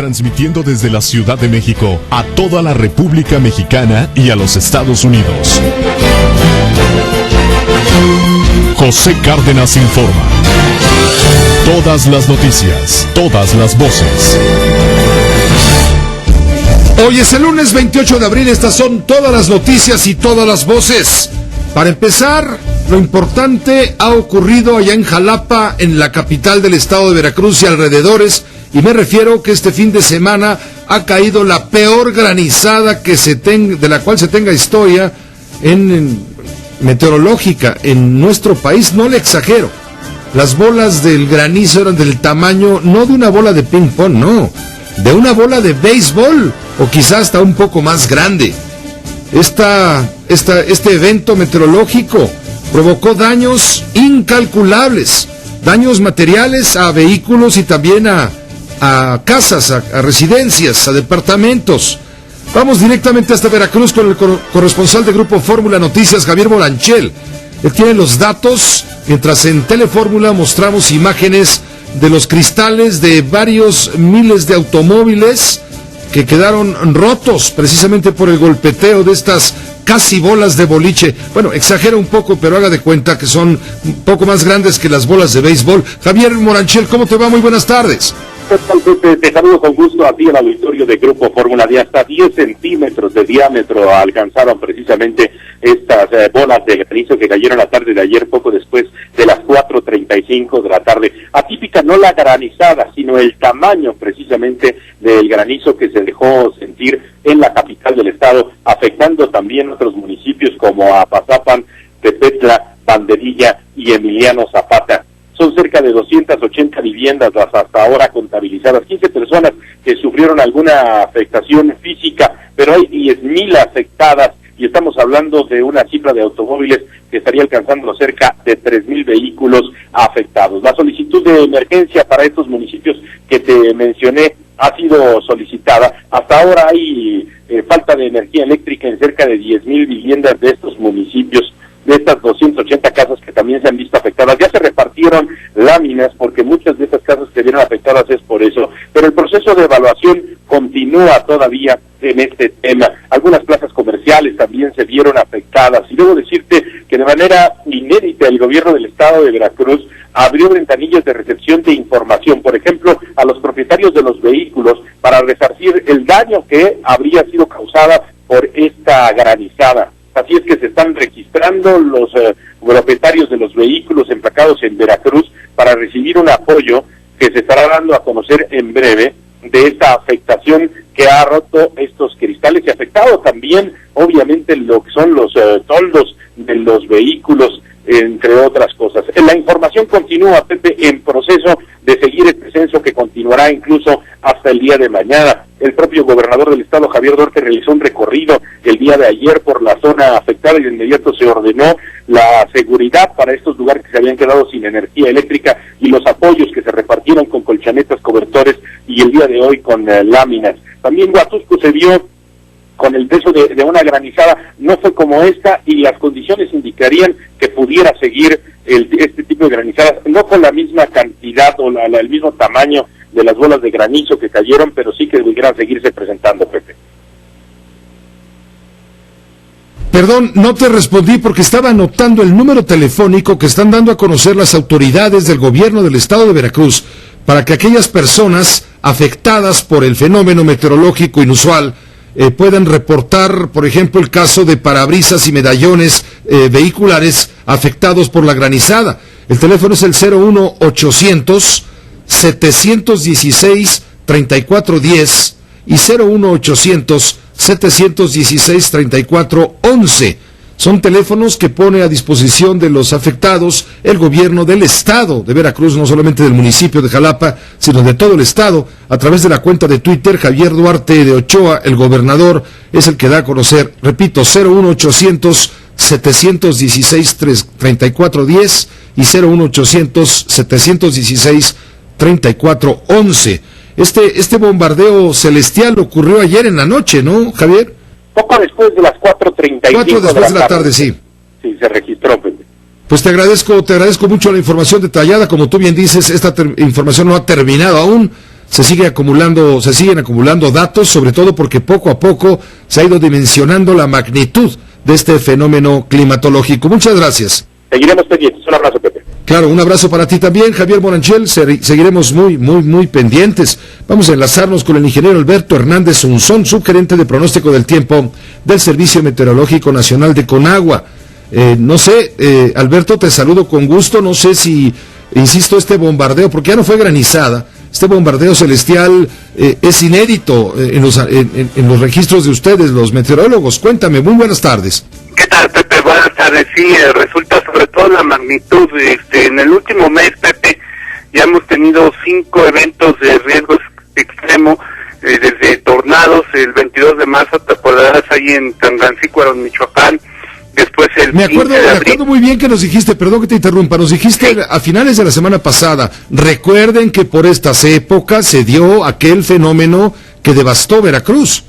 transmitiendo desde la Ciudad de México a toda la República Mexicana y a los Estados Unidos. José Cárdenas informa. Todas las noticias, todas las voces. Hoy es el lunes 28 de abril, estas son todas las noticias y todas las voces. Para empezar, lo importante ha ocurrido allá en Jalapa, en la capital del estado de Veracruz y alrededores, y me refiero que este fin de semana ha caído la peor granizada de la cual se tenga historia meteorológica en nuestro país. No le exagero, las bolas del granizo eran del tamaño no de una bola de ping pong, no, de una bola de béisbol, o quizás hasta un poco más grande. Este evento meteorológico provocó daños incalculables, daños materiales a vehículos y también a casas, a residencias, a departamentos. Vamos directamente hasta Veracruz con el corresponsal de Grupo Fórmula Noticias, Javier Moranchel. Él tiene los datos, mientras en Telefórmula mostramos imágenes de los cristales de varios miles de automóviles que quedaron rotos precisamente por el golpeteo de estas casi bolas de boliche. Bueno, exagero un poco, pero haga de cuenta que son un poco más grandes que las bolas de béisbol. Javier Moranchel, ¿cómo te va? Muy buenas tardes. Te saludo con gusto a ti, el auditorio de Grupo Fórmula. De hasta 10 centímetros de diámetro alcanzaron precisamente estas bolas de granizo que cayeron la tarde de ayer, poco después de las 4:35 de la tarde. Atípica no la granizada, sino el tamaño precisamente del granizo que se dejó sentir en la capital del estado, afectando también otros municipios como Apazapan, Tepetla, Banderilla y Emiliano Zapata. Son cerca de 280 viviendas hasta ahora contabilizadas, 15 personas que sufrieron alguna afectación física, pero hay 10,000 afectadas y estamos hablando de una cifra de automóviles que estaría alcanzando cerca de 3,000 vehículos afectados. La solicitud de emergencia para estos municipios que te mencioné ha sido solicitada. Hasta ahora hay falta de energía eléctrica en cerca de 10,000 viviendas de estos municipios, de estas 280 casas que también se han visto afectadas. Ya se repartieron láminas porque muchas de estas casas que vieron afectadas es por eso, pero el proceso de evaluación continúa todavía en este tema. Algunas plazas comerciales también se vieron afectadas y debo decirte que de manera inédita el gobierno del estado de Veracruz abrió ventanillas de recepción de información, por ejemplo, a los propietarios de los vehículos para resarcir el daño que habría sido causada por esta granizada. Así es que se están registrando los propietarios de los vehículos emplacados en Veracruz para recibir un apoyo que se estará dando a conocer en breve de esta afectación que ha roto estos cristales y afectado también, obviamente, lo que son los toldos de los vehículos, entre otras cosas. La información continúa, Pepe, en proceso de seguir este censo que continuará incluso hasta el día de mañana. El propio gobernador del estado, Javier Duarte, realizó un recorrido el día de ayer por la zona afectada y de inmediato se ordenó la seguridad para estos lugares que se habían quedado sin energía eléctrica y los apoyos que se repartieron con colchonetas, cobertores y el día de hoy con láminas. También Huatusco se vio con el peso de una granizada, no fue como esta y las condiciones indicarían que pudiera seguir este tipo de granizadas, no con la misma cantidad o el mismo tamaño de las bolas de granizo que cayeron, pero sí que pudieran seguirse presentando, Pepe. Perdón, no te respondí porque estaba anotando el número telefónico que están dando a conocer las autoridades del gobierno del estado de Veracruz para que aquellas personas afectadas por el fenómeno meteorológico inusual puedan reportar, por ejemplo, el caso de parabrisas y medallones vehiculares afectados por la granizada. El teléfono es el 01800-716-3410 y 01800-716-3411. Son teléfonos que pone a disposición de los afectados el gobierno del estado de Veracruz, no solamente del municipio de Jalapa, sino de todo el estado. A través de la cuenta de Twitter, Javier Duarte de Ochoa, el gobernador, es el que da a conocer, repito, 01800-716-3410 y 01800-716-3411. Este bombardeo celestial ocurrió ayer en la noche, ¿no, Javier? Poco después de las 4:35 después de la tarde, sí. Sí, se registró, Pepe. Pues te agradezco mucho la información detallada. Como tú bien dices, esta información no ha terminado aún. se siguen acumulando datos, sobre todo porque poco a poco se ha ido dimensionando la magnitud de este fenómeno climatológico. Muchas gracias. Seguiremos pendientes. Un abrazo, Pepe. Claro, un abrazo para ti también, Javier Boranchel. Seguiremos muy pendientes. Vamos a enlazarnos con el ingeniero Alberto Hernández Unzón, subgerente de pronóstico del tiempo del Servicio Meteorológico Nacional de Conagua. No sé, Alberto, te saludo con gusto. No sé si, insisto, este bombardeo, porque ya no fue granizada, este bombardeo celestial es inédito en los registros de ustedes, los meteorólogos. Cuéntame, muy buenas tardes. ¿Qué tal, Pepe? Buenas tardes. Sí, resulta sobre todo la magnitud. En el último mes, Pepe, ya hemos tenido 5 eventos de riesgo extremo, desde tornados, el 22 de marzo, te acordarás, ahí en Tangancícuaro, Michoacán. Después me acuerdo muy bien que nos dijiste, perdón que te interrumpa, nos dijiste a finales de la semana pasada, recuerden que por estas épocas se dio aquel fenómeno que devastó Veracruz.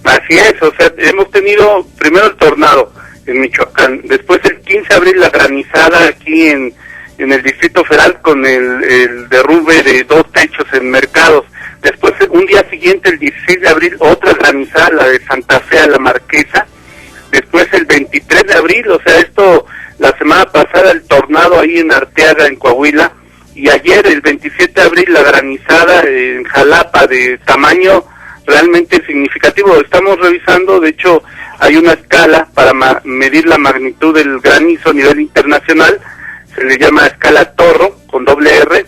Así es, o sea, hemos tenido primero el tornado en Michoacán, después el 15 de abril la granizada aquí en el Distrito Federal con el derrumbe de 2 techos en mercados, después un día siguiente, el 16 de abril, otra granizada, la de Santa Fe a la Marquesa, después el 23 de abril, o sea, esto, la semana pasada el tornado ahí en Arteaga, en Coahuila, y ayer, el 27 de abril, la granizada en Jalapa de tamaño realmente significativo. Estamos revisando, de hecho, hay una escala para medir la magnitud del granizo a nivel internacional, se le llama escala Torro, con doble R,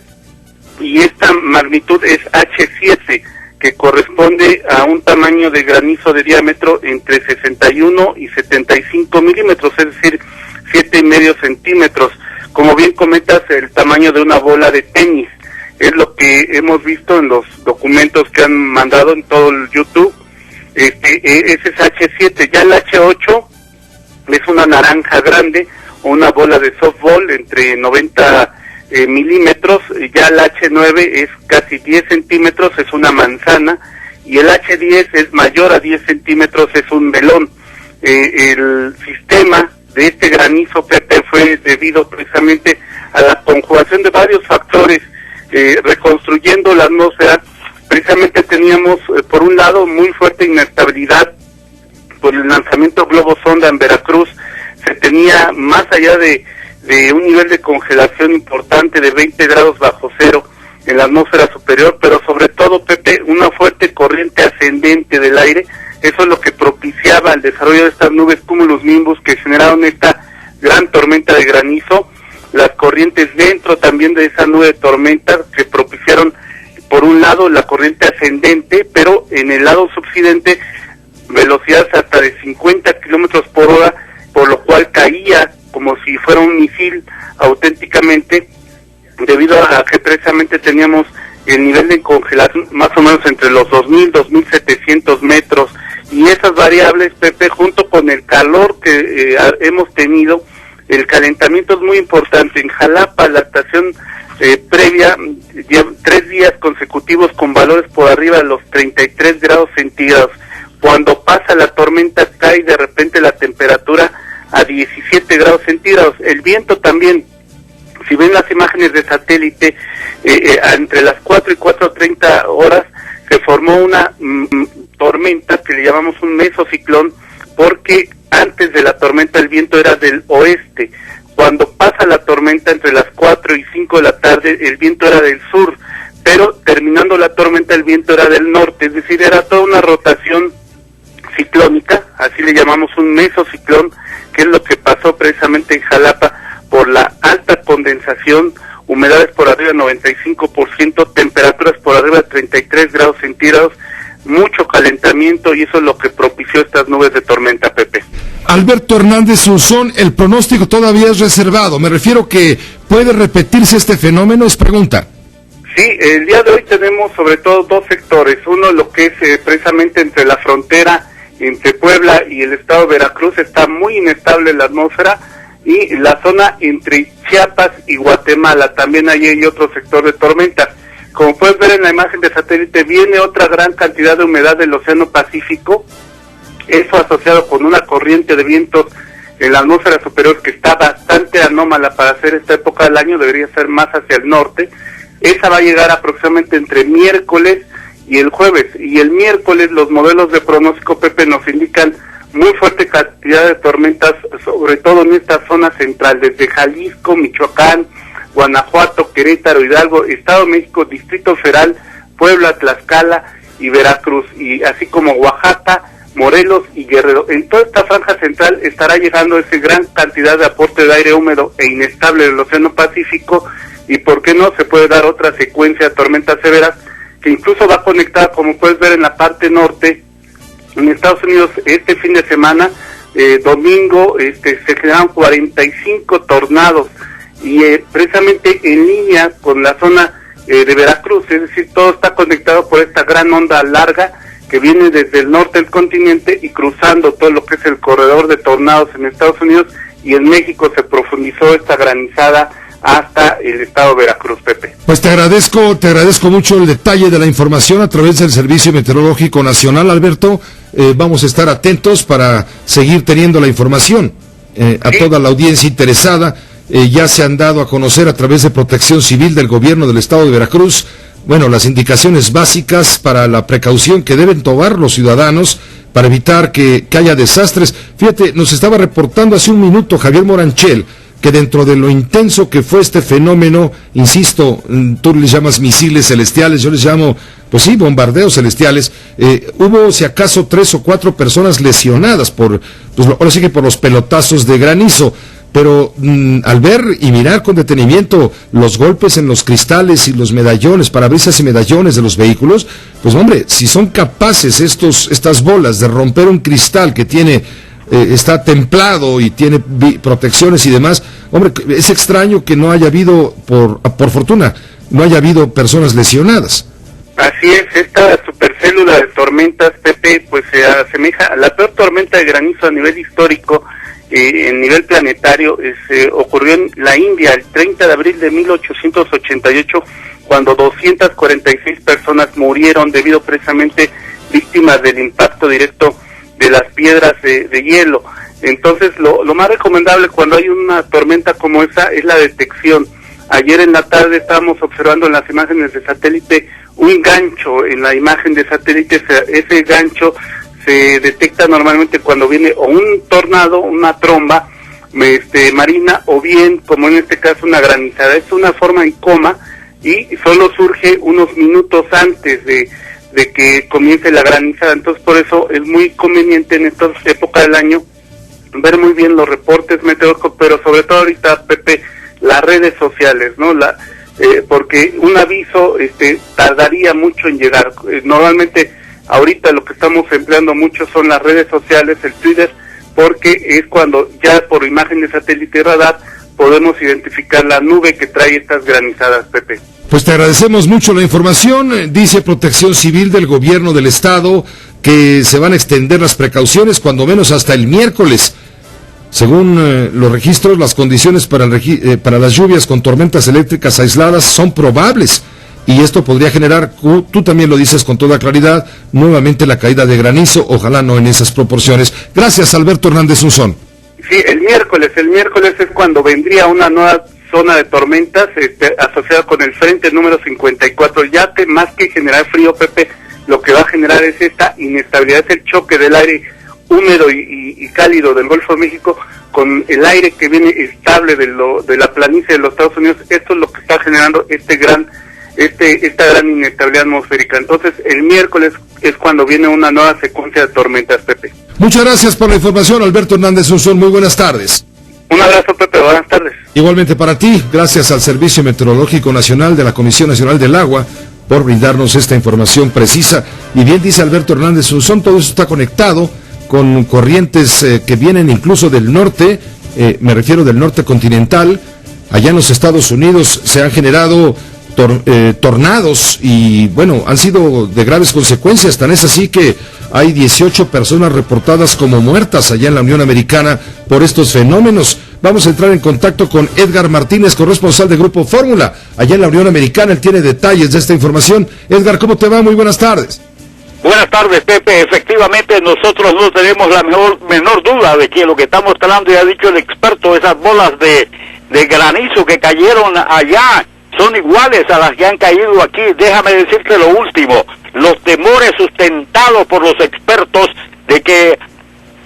y esta magnitud es H7, que corresponde a un tamaño de granizo de diámetro entre 61 y 75 milímetros, es decir, 7,5 centímetros. Como bien comentas, el tamaño de una bola de tenis, es lo que hemos visto en los documentos que han mandado en todo el YouTube. Ese es H7, ya el H8 es una naranja grande, o una bola de softball entre 90 milímetros, ya el H9 es casi 10 centímetros, es una manzana, y el H10 es mayor a 10 centímetros, es un melón. El sistema de este granizo, Pepe, fue debido precisamente a la conjugación de varios factores, reconstruyendo la atmósfera. Precisamente teníamos, por un lado, muy fuerte inestabilidad por el lanzamiento globo sonda en Veracruz. Se tenía, más allá de un nivel de congelación importante de 20 grados bajo cero en la atmósfera superior, pero sobre todo, Pepe, una fuerte corriente ascendente del aire. Eso es lo que propiciaba el desarrollo de estas nubes cumulus nimbus que generaron esta gran tormenta de granizo. Las corrientes dentro también de esa nube de tormenta que propiciaron, por un lado, la corriente ascendente, pero en el lado subsidente, velocidades hasta de 50 kilómetros por hora, por lo cual caía como si fuera un misil auténticamente, debido a que precisamente teníamos el nivel de congelación más o menos entre los 2.000, 2.700 metros, y esas variables, Pepe, junto con el calor que hemos tenido, el calentamiento es muy importante. En Jalapa, la estación previa, 3 días consecutivos con valores por arriba de los 33 grados centígrados. Cuando pasa la tormenta, cae de repente la temperatura a 17 grados centígrados. El viento también, si ven las imágenes de satélite, entre las 4 y 4:30 horas se formó una tormenta que le llamamos un mesociclón, porque antes de la tormenta el viento era del oeste. Cuando pasa la tormenta entre las 4 y 5 de la tarde, el viento era del sur, pero terminando la tormenta el viento era del norte, es decir, era toda una rotación ciclónica, así le llamamos un mesociclón, que es lo que pasó precisamente en Jalapa por la alta condensación, humedades por arriba del 95%, temperaturas por arriba de 33 grados centígrados, mucho calentamiento, y eso es lo que propició estas nubes de tormenta, Pepe. Alberto Hernández Unzón, el pronóstico todavía es reservado, me refiero que puede repetirse este fenómeno, es pregunta. Sí, el día de hoy tenemos sobre todo 2 sectores, uno lo que es precisamente entre la frontera entre Puebla y el estado de Veracruz, está muy inestable la atmósfera, y la zona entre Chiapas y Guatemala, también ahí hay otro sector de tormentas. Como puedes ver en la imagen de satélite, viene otra gran cantidad de humedad del Océano Pacífico, eso asociado con una corriente de vientos en la atmósfera superior que está bastante anómala para hacer esta época del año, debería ser más hacia el norte, Esa va a llegar aproximadamente entre miércoles y el jueves. Y el miércoles los modelos de pronóstico, Pepe, nos indican muy fuerte cantidad de tormentas, sobre todo en esta zona central, desde Jalisco, Michoacán, Guanajuato, Querétaro, Hidalgo, Estado de México, Distrito Federal, Puebla, Tlaxcala y Veracruz, y así como Oaxaca, Morelos y Guerrero. En toda esta franja central estará llegando esa gran cantidad de aporte de aire húmedo e inestable del Océano Pacífico, y por qué no se puede dar otra secuencia de tormentas severas que incluso va conectada, como puedes ver en la parte norte, en Estados Unidos este fin de semana, domingo, se generaron 45 tornados, y precisamente en línea con la zona de Veracruz, es decir, todo está conectado por esta gran onda larga que viene desde el norte del continente y cruzando todo lo que es el corredor de tornados en Estados Unidos, y en México se profundizó esta granizada hasta el estado de Veracruz, Pepe. Pues te agradezco mucho el detalle de la información a través del Servicio Meteorológico Nacional, Alberto. Vamos a estar atentos para seguir teniendo la información a toda la audiencia interesada. Ya se han dado a conocer a través de Protección Civil del Gobierno del Estado de Veracruz, bueno, las indicaciones básicas para la precaución que deben tomar los ciudadanos para evitar que haya desastres. Fíjate, nos estaba reportando hace un minuto Javier Moranchel que dentro de lo intenso que fue este fenómeno, insisto, tú les llamas misiles celestiales, yo les llamo, pues sí, bombardeos celestiales, hubo si acaso 3 o 4 personas lesionadas por, pues ahora sí que por los pelotazos de granizo, pero al ver y mirar con detenimiento los golpes en los cristales y los medallones, parabrisas y medallones de los vehículos, pues hombre, si son capaces estas bolas de romper un cristal que tiene está templado y tiene protecciones y demás, hombre, es extraño que no haya habido, por fortuna, no haya habido personas lesionadas. Así es, esta supercélula de tormentas, Pepe, pues se asemeja a la peor tormenta de granizo a nivel histórico, en nivel planetario. Ocurrió en la India el 30 de abril de 1888, cuando 246 personas murieron debido precisamente víctimas del impacto directo de las piedras de hielo. Entonces lo más recomendable cuando hay una tormenta como esa es la detección. Ayer en la tarde estábamos observando en las imágenes de satélite un gancho en la imagen de satélite. Ese gancho se detecta normalmente cuando viene o un tornado, una tromba marina, o bien, como en este caso, una granizada. Es una forma en coma y solo surge unos minutos antes de que comience la granizada. Entonces por eso es muy conveniente en esta época del año ver muy bien los reportes meteorológicos, pero sobre todo ahorita, Pepe, las redes sociales, ¿no? Porque un aviso tardaría mucho en llegar. Normalmente ahorita lo que estamos empleando mucho son las redes sociales, el Twitter, porque es cuando ya por imagen de satélite y radar podemos identificar la nube que trae estas granizadas, Pepe. Pues te agradecemos mucho la información. Dice Protección Civil del Gobierno del Estado que se van a extender las precauciones cuando menos hasta el miércoles. Según los registros, las condiciones para las lluvias con tormentas eléctricas aisladas son probables, y esto podría generar, tú también lo dices con toda claridad, nuevamente la caída de granizo, ojalá no en esas proporciones. Gracias, Alberto Hernández Unzón. Sí, el miércoles es cuando vendría una nueva zona de tormentas asociada con el frente número 54. Ya más que generar frío, Pepe, lo que va a generar es esta inestabilidad, es el choque del aire húmedo y cálido del Golfo de México con el aire que viene estable de la planicie de los Estados Unidos. Esto es lo que está generando esta gran inestabilidad atmosférica. Entonces el miércoles es cuando viene una nueva secuencia de tormentas, Pepe. Muchas gracias por la información, Alberto Hernández Unzón. Muy buenas tardes. Un abrazo, Pepe, buenas tardes. Igualmente para ti, gracias al Servicio Meteorológico Nacional de la Comisión Nacional del Agua por brindarnos esta información precisa. Y bien dice Alberto Hernández Unzón, todo eso está conectado con corrientes que vienen incluso del norte, me refiero del norte continental. Allá en los Estados Unidos se han generado tornados y bueno, han sido de graves consecuencias, tan es así que hay 18 personas reportadas como muertas allá en la Unión Americana por estos fenómenos. Vamos a entrar en contacto con Edgar Martínez, corresponsal de Grupo Fórmula allá en la Unión Americana. Él tiene detalles de esta información. Edgar, ¿cómo te va? Muy buenas tardes. Buenas tardes, Pepe. Efectivamente, nosotros no tenemos la menor duda de que lo que estamos hablando, ya ha dicho el experto, esas bolas de granizo que cayeron allá son iguales a las que han caído aquí. Déjame decirte lo último, los temores sustentados por los expertos de que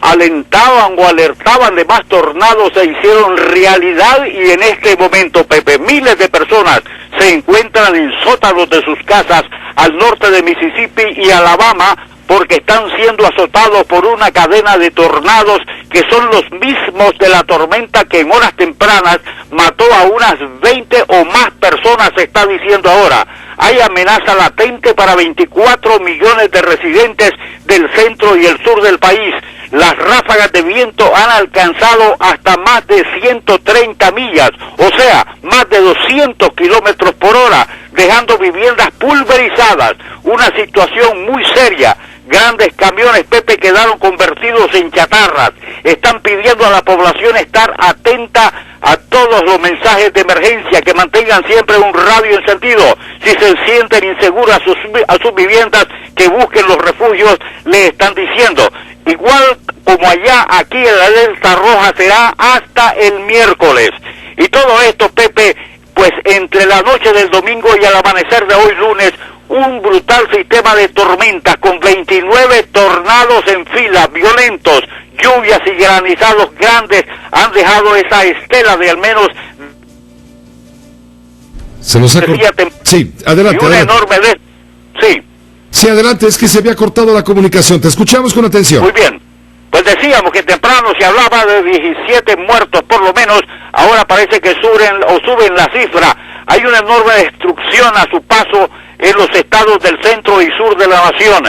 alentaban o alertaban de más tornados se hicieron realidad, y en este momento, Pepe, miles de personas se encuentran en sótanos de sus casas al norte de Mississippi y Alabama, porque están siendo azotados por una cadena de tornados que son los mismos de la tormenta que en horas tempranas mató a unas 20 o más personas, se está diciendo ahora. Hay amenaza latente para 24 millones de residentes del centro y el sur del país. Las ráfagas de viento han alcanzado hasta más de 130 millas, o sea, más de 200 kilómetros por hora, dejando viviendas pulverizadas. Una situación muy seria. Grandes camiones, Pepe, quedaron convertidos en chatarras. Están pidiendo a la población estar atenta a todos los mensajes de emergencia, que mantengan siempre un radio encendido. Si se sienten inseguras a sus viviendas, que busquen los refugios, le están diciendo. Igual como allá, aquí en la alerta roja será hasta el miércoles. Y todo esto, Pepe, pues entre la noche del domingo y al amanecer de hoy lunes, un brutal sistema de tormentas con 29 tornados en fila, violentos, lluvias y granizados grandes han dejado esa estela de al menos... Se nos ha Sí, adelante. Y una enorme Sí. Sí, adelante, es que se había cortado la comunicación. Te escuchamos con atención. Muy bien. Pues decíamos que temprano se hablaba de 17 muertos por lo menos, ahora parece que suben la cifra. Hay una enorme destrucción a su paso en los estados del centro y sur de la nación,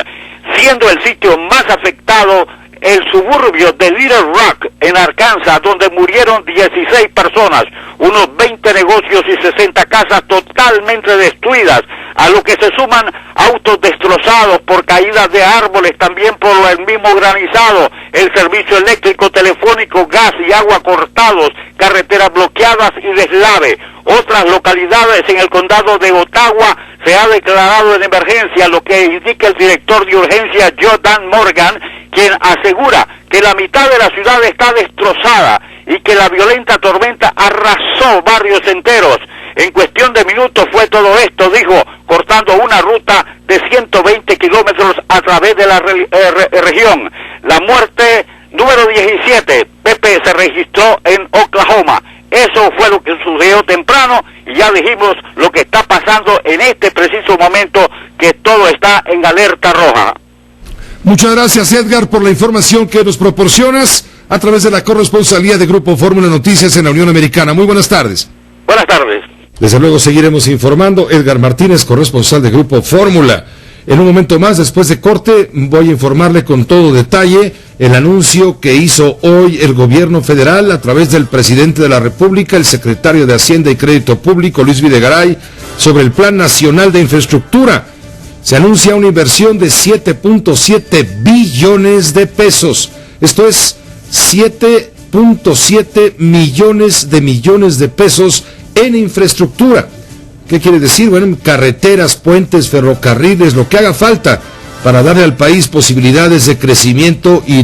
siendo el sitio más afectado el suburbio de Little Rock, en Arkansas, donde murieron 16 personas, unos 20 negocios y 60 casas totalmente destruidas, a lo que se suman autos destrozados por caídas de árboles, también por el mismo granizado, el servicio eléctrico, telefónico, gas y agua cortados, carreteras bloqueadas y deslave. Otras localidades en el condado de Ottawa se ha declarado en emergencia, lo que indica el director de urgencia Jordan Morgan, quien asegura que la mitad de la ciudad está destrozada y que la violenta tormenta arrasó barrios enteros. En cuestión de minutos fue todo esto, dijo, cortando una ruta de 120 kilómetros a través de la región. La muerte número 17, Pepe, se registró en Oklahoma. Eso fue lo que sucedió temprano, y ya dijimos lo que está pasando en este preciso momento, que todo está en alerta roja. Muchas gracias, Edgar, por la información que nos proporcionas a través de la corresponsalía de Grupo Fórmula Noticias en la Unión Americana. Muy buenas tardes. Buenas tardes. Desde luego seguiremos informando. Edgar Martínez, corresponsal de Grupo Fórmula. En un momento más, después de corte, voy a informarle con todo detalle el anuncio que hizo hoy el gobierno federal a través del presidente de la República, el secretario de Hacienda y Crédito Público, Luis Videgaray, sobre el Plan Nacional de Infraestructura. Se anuncia una inversión de 7.7 billones de pesos. Esto es 7.7 millones de pesos en infraestructura. ¿Qué quiere decir? Bueno, carreteras, puentes, ferrocarriles, lo que haga falta para darle al país posibilidades de crecimiento y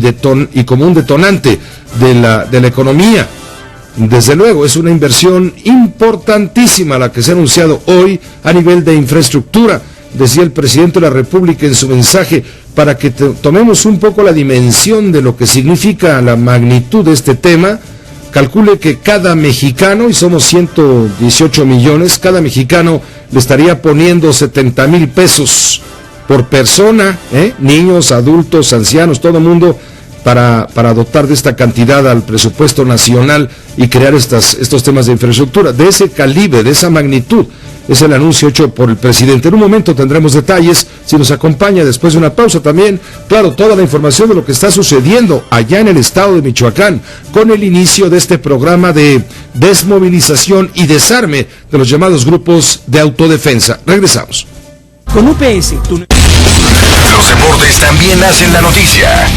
como un detonante de la economía. Desde luego, es una inversión importantísima la que se ha anunciado hoy a nivel de infraestructura. Decía el presidente de la República en su mensaje, para que tomemos un poco la dimensión de lo que significa la magnitud de este tema. Calcule que cada mexicano, y somos 118 millones, cada mexicano le estaría poniendo 70,000 pesos por persona, niños, adultos, ancianos, todo el mundo, para dotar de esta cantidad al presupuesto nacional y crear estos temas de infraestructura. De ese calibre, de esa magnitud, es el anuncio hecho por el presidente. En un momento tendremos detalles, si nos acompaña después de una pausa también, claro, toda la información de lo que está sucediendo allá en el estado de Michoacán, con el inicio de este programa de desmovilización y desarme de los llamados grupos de autodefensa. Regresamos. Con UPS, Los deportes también hacen la noticia.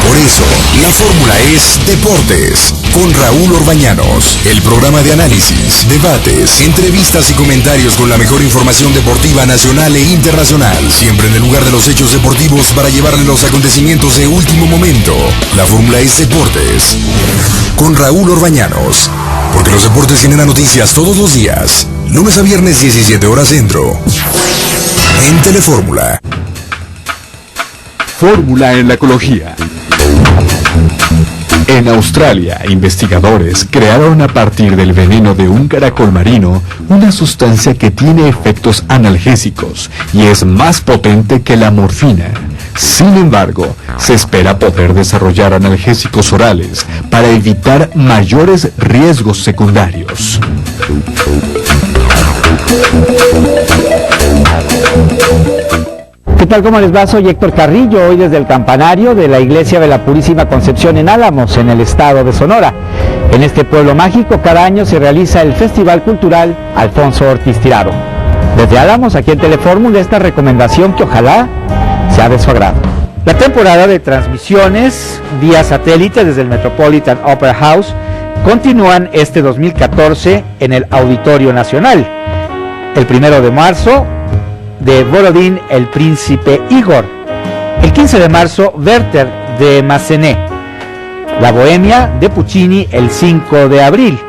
Por eso, la fórmula es Deportes, con Raúl Orbañanos. El programa de análisis, debates, entrevistas y comentarios con la mejor información deportiva nacional e internacional. Siempre en el lugar de los hechos deportivos para llevarle los acontecimientos de último momento. La fórmula es Deportes, con Raúl Orbañanos. Porque los deportes generan noticias todos los días. lunes a viernes 17 horas centro. En Telefórmula. Fórmula en la ecología. En Australia, investigadores crearon a partir del veneno de un caracol marino una sustancia que tiene efectos analgésicos y es más potente que la morfina. Sin embargo, se espera poder desarrollar analgésicos orales para evitar mayores riesgos secundarios. ¿Qué tal? ¿Cómo les va? Soy Héctor Carrillo, hoy desde el campanario de la Iglesia de la Purísima Concepción en Álamos, en el estado de Sonora. En este pueblo mágico cada año se realiza el Festival Cultural Alfonso Ortiz Tirado. Desde Álamos, aquí en Telefórmula, esta recomendación que ojalá sea de su agrado. La temporada de transmisiones vía satélite desde el Metropolitan Opera House continúan este 2014 en el Auditorio Nacional. El 1 de marzo, de Borodín, El Príncipe Igor. El 15 de marzo, Werther, de Massenet. La Bohemia, de Puccini, el 5 de abril.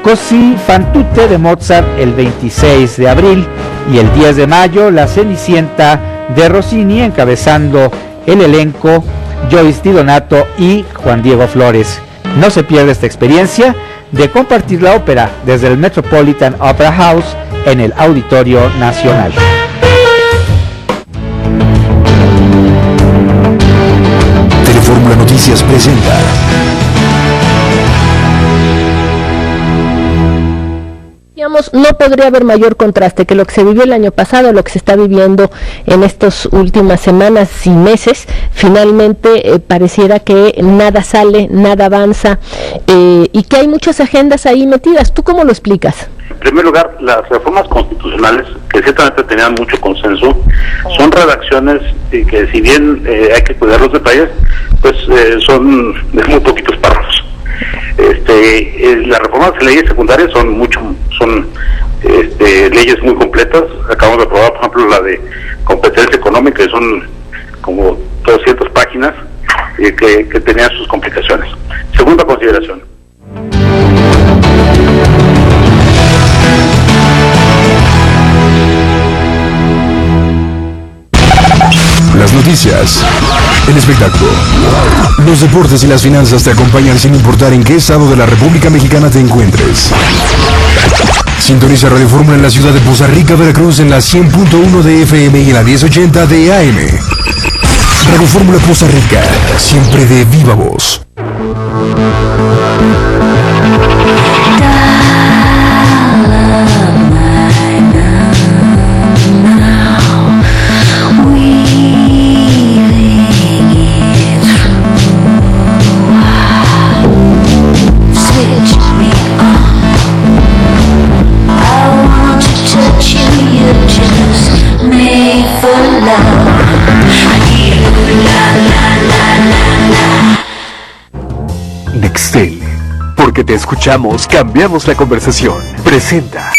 Così fan tutte, de Mozart, el 26 de abril. Y el 10 de mayo, La Cenicienta, de Rossini, encabezando el elenco Joyce Di Donato y Juan Diego Flores. No se pierde esta experiencia de compartir la ópera desde el Metropolitan Opera House en el Auditorio Nacional. Telefórmula Noticias presenta. No podría haber mayor contraste que lo que se vivió el año pasado, lo que se está viviendo en estas últimas semanas y meses. Finalmente pareciera que nada sale, nada avanza y que hay muchas agendas ahí metidas. ¿Tú cómo lo explicas? En primer lugar, las reformas constitucionales, que ciertamente tenían mucho consenso, son redacciones que si bien hay que cuidar los detalles, pues son de muy poquitos párrafos. Las reformas de leyes secundarias son leyes muy completas. Acabamos de aprobar, por ejemplo, la de competencia económica, que son como 200 páginas que tenían sus complicaciones. Segunda consideración. Las noticias, el espectáculo, los deportes y las finanzas te acompañan sin importar en qué estado de la República Mexicana te encuentres. Sintoniza Radio Fórmula en la ciudad de Poza Rica, Veracruz, en la 100.1 de FM y en la 1080 de AM. Radio Fórmula Poza Rica, siempre de viva voz. Nextel, porque te escuchamos, cambiamos la conversación. Presenta.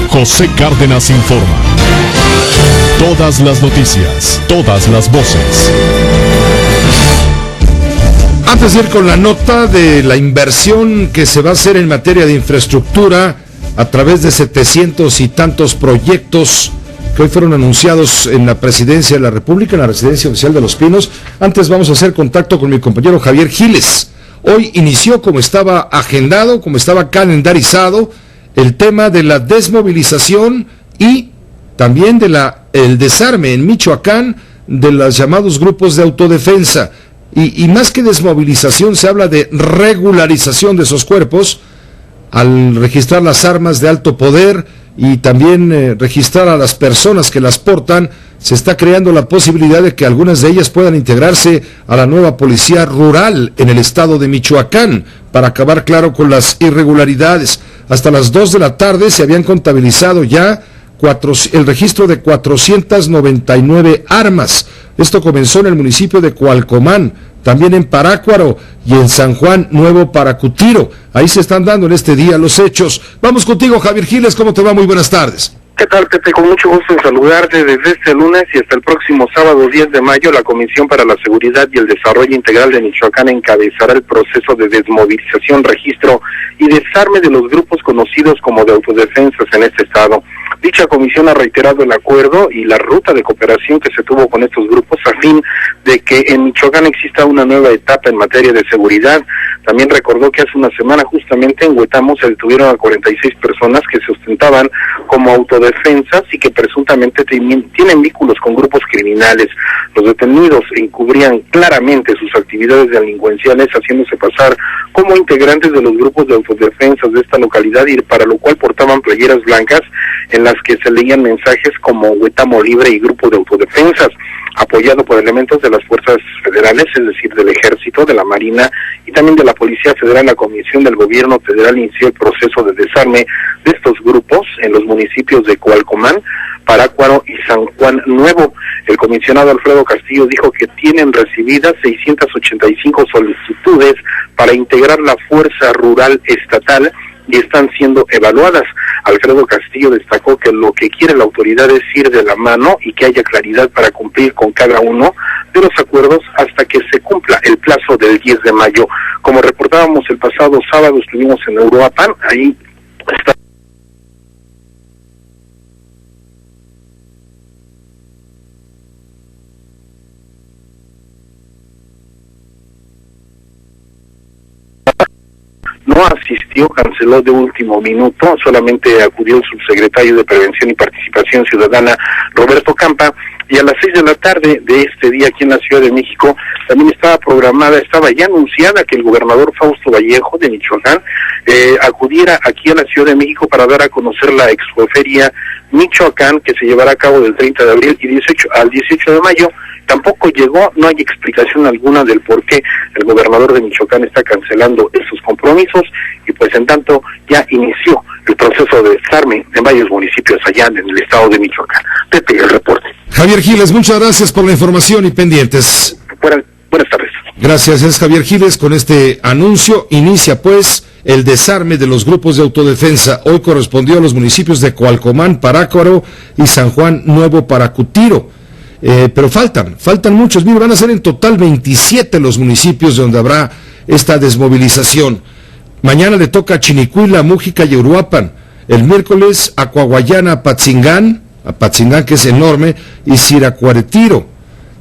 José Cárdenas informa. Todas las noticias, todas las voces. Antes de ir con la nota de la inversión que se va a hacer en materia de infraestructura a través de 700 y tantos proyectos que hoy fueron anunciados en la Presidencia de la República, en la Residencia Oficial de Los Pinos, antes vamos a hacer contacto con mi compañero Javier Giles. Hoy inició, como estaba agendado, como estaba calendarizado, el tema de la desmovilización y también de el desarme en Michoacán de los llamados grupos de autodefensa. Y más que desmovilización, se habla de regularización de esos cuerpos al registrar las armas de alto poder y también registrar a las personas que las portan. Se está creando la posibilidad de que algunas de ellas puedan integrarse a la nueva policía rural en el estado de Michoacán para acabar, claro, con las irregularidades. Hasta las 2 de la tarde se habían contabilizado ya el registro de 499 armas. Esto comenzó en el municipio de Cualcomán, también en Parácuaro y en San Juan Nuevo Paracutiro. Ahí se están dando en este día los hechos. Vamos contigo, Javier Giles, ¿cómo te va? Muy buenas tardes. ¿Qué tal, Pepe? Con mucho gusto en saludarte. Desde este lunes y hasta el próximo sábado 10 de mayo, la Comisión para la Seguridad y el Desarrollo Integral de Michoacán encabezará el proceso de desmovilización, registro y desarme de los grupos conocidos como de autodefensas en este estado. Dicha comisión ha reiterado el acuerdo y la ruta de cooperación que se tuvo con estos grupos a fin de que en Michoacán exista una nueva etapa en materia de seguridad. También recordó que hace una semana justamente en Huetamo se detuvieron a 46 personas que se ostentaban como autodefensas y que presuntamente tienen vínculos con grupos criminales. Los detenidos encubrían claramente sus actividades delincuenciales, haciéndose pasar como integrantes de los grupos de autodefensas de esta localidad, y para lo cual portaban playeras blancas en las que se leían mensajes como Huetamo Libre y Grupo de Autodefensas, apoyado por elementos de las fuerzas federales, es decir, del Ejército, de la Marina y también de la Policía Federal. La Comisión del Gobierno Federal inició el proceso de desarme de estos grupos en los municipios de Coalcomán, Parácuaro y San Juan Nuevo. El comisionado Alfredo Castillo dijo que tienen recibidas 685 solicitudes para integrar la Fuerza Rural Estatal y están siendo evaluadas. Alfredo Castillo destacó que lo que quiere la autoridad es ir de la mano y que haya claridad para cumplir con cada uno de los acuerdos hasta que se cumpla el plazo del 10 de mayo. Como reportábamos el pasado sábado, estuvimos en Uruapan, ahí está. No asistió, canceló de último minuto, solamente acudió el subsecretario de Prevención y Participación Ciudadana, Roberto Campa, y a las 6 de la tarde de este día aquí en la Ciudad de México también estaba ya anunciada que el gobernador Fausto Vallejo de Michoacán acudiera aquí a la Ciudad de México para dar a conocer la Expoferia Michoacán, que se llevará a cabo del 30 de abril y 18 de mayo. Tampoco llegó, no hay explicación alguna del por qué el gobernador de Michoacán está cancelando esos compromisos, y pues en tanto ya inició el proceso de desarme en varios municipios allá en el estado de Michoacán. Pepe, el reporte. Javier Giles, muchas gracias por la información y pendientes. Buenas tardes. Gracias, es Javier Giles. Con este anuncio inicia pues el desarme de los grupos de autodefensa. Hoy correspondió a los municipios de Coalcomán, Parácuaro y San Juan Nuevo Paracutiro. Pero faltan muchos. Mira, van a ser en total 27 los municipios donde habrá esta desmovilización. Mañana le toca a Chinicuila, Mújica y Uruapan. El miércoles a Coahuayana, a Patzingán, que es enorme, y Siracuaretiro.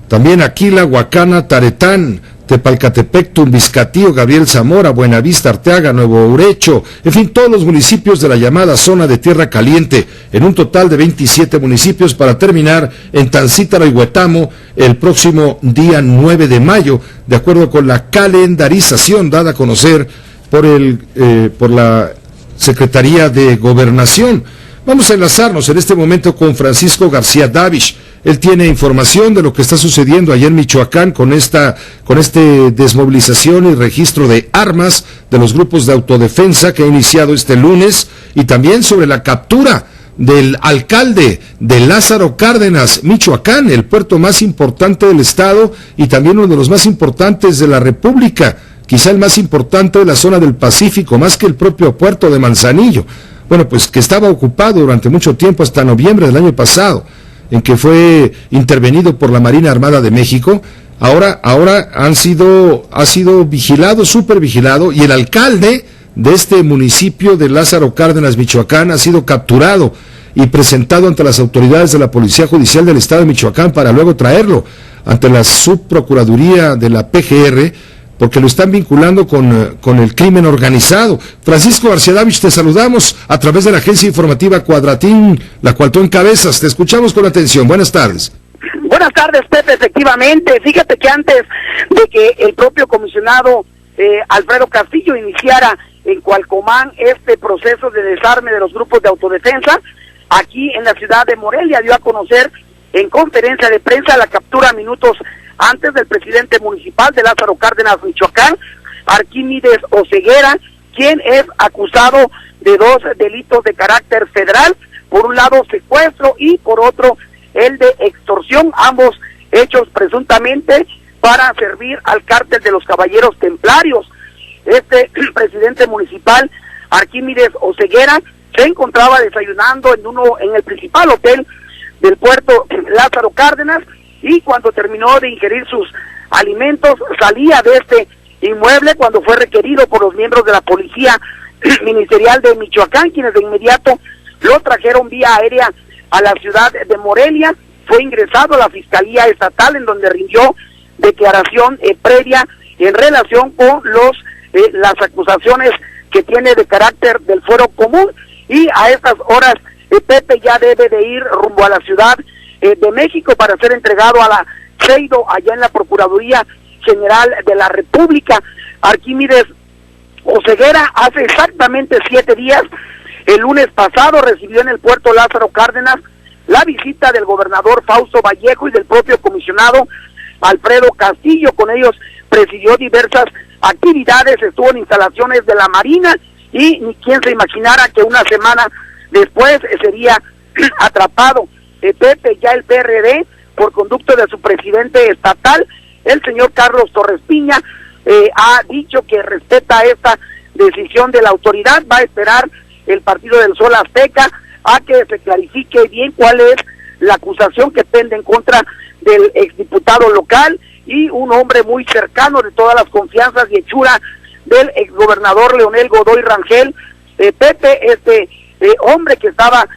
También Aquila, Huacana, Taretán, Tepalcatepec, Tumbiscatío, Gabriel Zamora, Buenavista, Arteaga, Nuevo Urecho, en fin, todos los municipios de la llamada zona de Tierra Caliente, en un total de 27 municipios, para terminar en Tancítaro y Huetamo el próximo día 9 de mayo, de acuerdo con la calendarización dada a conocer por la Secretaría de Gobernación. Vamos a enlazarnos en este momento con Francisco García Davish. Él tiene información de lo que está sucediendo allá en Michoacán con este desmovilización y registro de armas de los grupos de autodefensa que ha iniciado este lunes, y también sobre la captura del alcalde de Lázaro Cárdenas, Michoacán, el puerto más importante del estado y también uno de los más importantes de la República, quizá el más importante de la zona del Pacífico, más que el propio puerto de Manzanillo. Bueno, pues que estaba ocupado durante mucho tiempo, hasta noviembre del año pasado, en que fue intervenido por la Marina Armada de México. Ahora ha sido vigilado, súper vigilado, y el alcalde de este municipio de Lázaro Cárdenas, Michoacán, ha sido capturado y presentado ante las autoridades de la Policía Judicial del Estado de Michoacán para luego traerlo ante la Subprocuraduría de la PGR, porque lo están vinculando con el crimen organizado. Francisco García Davish, te saludamos a través de la agencia informativa Cuadratín, la cual tú encabezas. Te escuchamos con atención. Buenas tardes. Buenas tardes, Pepe. Efectivamente, fíjate que antes de que el propio comisionado Alfredo Castillo iniciara en Coalcomán este proceso de desarme de los grupos de autodefensa, aquí en la ciudad de Morelia dio a conocer en conferencia de prensa la captura minutos antes del presidente municipal de Lázaro Cárdenas, Michoacán, Arquímedes Oseguera, quien es acusado de 2 delitos de carácter federal, por un lado secuestro y por otro el de extorsión, ambos hechos presuntamente para servir al cártel de los Caballeros Templarios. Este presidente municipal, Arquímedes Oseguera, se encontraba desayunando en el principal hotel del puerto Lázaro Cárdenas, y cuando terminó de ingerir sus alimentos salía de este inmueble cuando fue requerido por los miembros de la Policía Ministerial de Michoacán, quienes de inmediato lo trajeron vía aérea a la ciudad de Morelia. Fue ingresado a la Fiscalía Estatal, en donde rindió declaración previa en relación con las acusaciones que tiene de carácter del fuero común, y a estas horas Pepe ya debe de ir rumbo a la Ciudad de México para ser entregado a la CEIDO allá en la Procuraduría General de la República. Arquímedes Oseguera hace exactamente 7 días, el lunes pasado, recibió en el puerto Lázaro Cárdenas la visita del gobernador Fausto Vallejo y del propio comisionado Alfredo Castillo. Con ellos presidió diversas actividades, estuvo en instalaciones de la Marina, y ni quien se imaginara que una semana después sería atrapado. Pepe, ya el PRD, por conducto de su presidente estatal, el señor Carlos Torres Piña, ha dicho que respeta esta decisión de la autoridad. Va a esperar el Partido del Sol Azteca a que se clarifique bien cuál es la acusación que pende en contra del exdiputado local y un hombre muy cercano, de todas las confianzas y hechura del exgobernador Leonel Godoy Rangel. Pepe, este hombre que estaba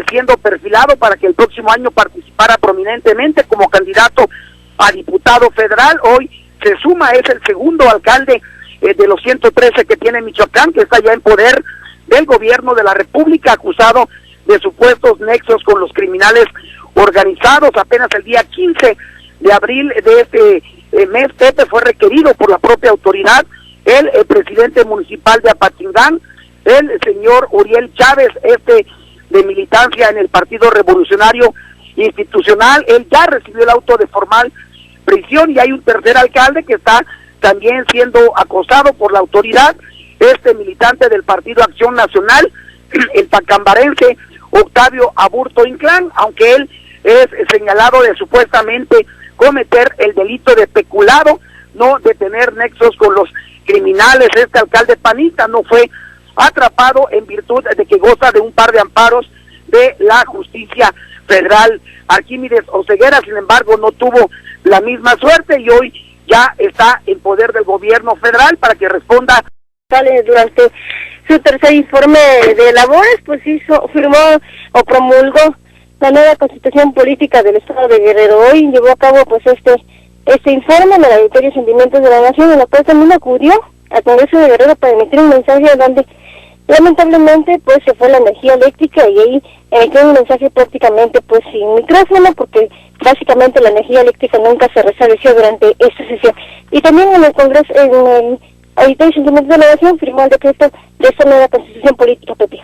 siendo perfilado para que el próximo año participara prominentemente como candidato a diputado federal, hoy se suma, es el segundo alcalde de los 113 que tiene Michoacán, que está ya en poder del gobierno de la República, acusado de supuestos nexos con los criminales organizados. Apenas el día 15 de abril de este mes, Pepe fue requerido por la propia autoridad, el presidente municipal de Apatzingán, el señor Uriel Chávez, de militancia en el Partido Revolucionario Institucional. Él ya recibió el auto de formal prisión, y hay un tercer alcalde que está también siendo acosado por la autoridad, militante del Partido Acción Nacional, el pacambarense Octavio Aburto Inclán, aunque él es señalado de supuestamente cometer el delito de peculado, no de tener nexos con los criminales. Este alcalde panista no fue atrapado en virtud de que goza de un par de amparos de la justicia federal. Arquímedes Oseguera, sin embargo, no tuvo la misma suerte, y hoy ya está en poder del gobierno federal para que responda. Durante su tercer informe de labores, pues firmó o promulgó la nueva Constitución Política del Estado de Guerrero. Hoy llevó a cabo pues este informe en el Auditorio Sentimientos de la Nación, en la cual también acudió al Congreso de Guerrero para emitir un mensaje donde lamentablemente pues se fue la energía eléctrica, y ahí emitió un mensaje prácticamente pues sin micrófono, porque básicamente la energía eléctrica nunca se restableció durante esta sesión. Y también en el Congreso, en el Auditorio Sentimientos de la Nación, firmó el decreto de esta nueva Constitución Política, Pepe.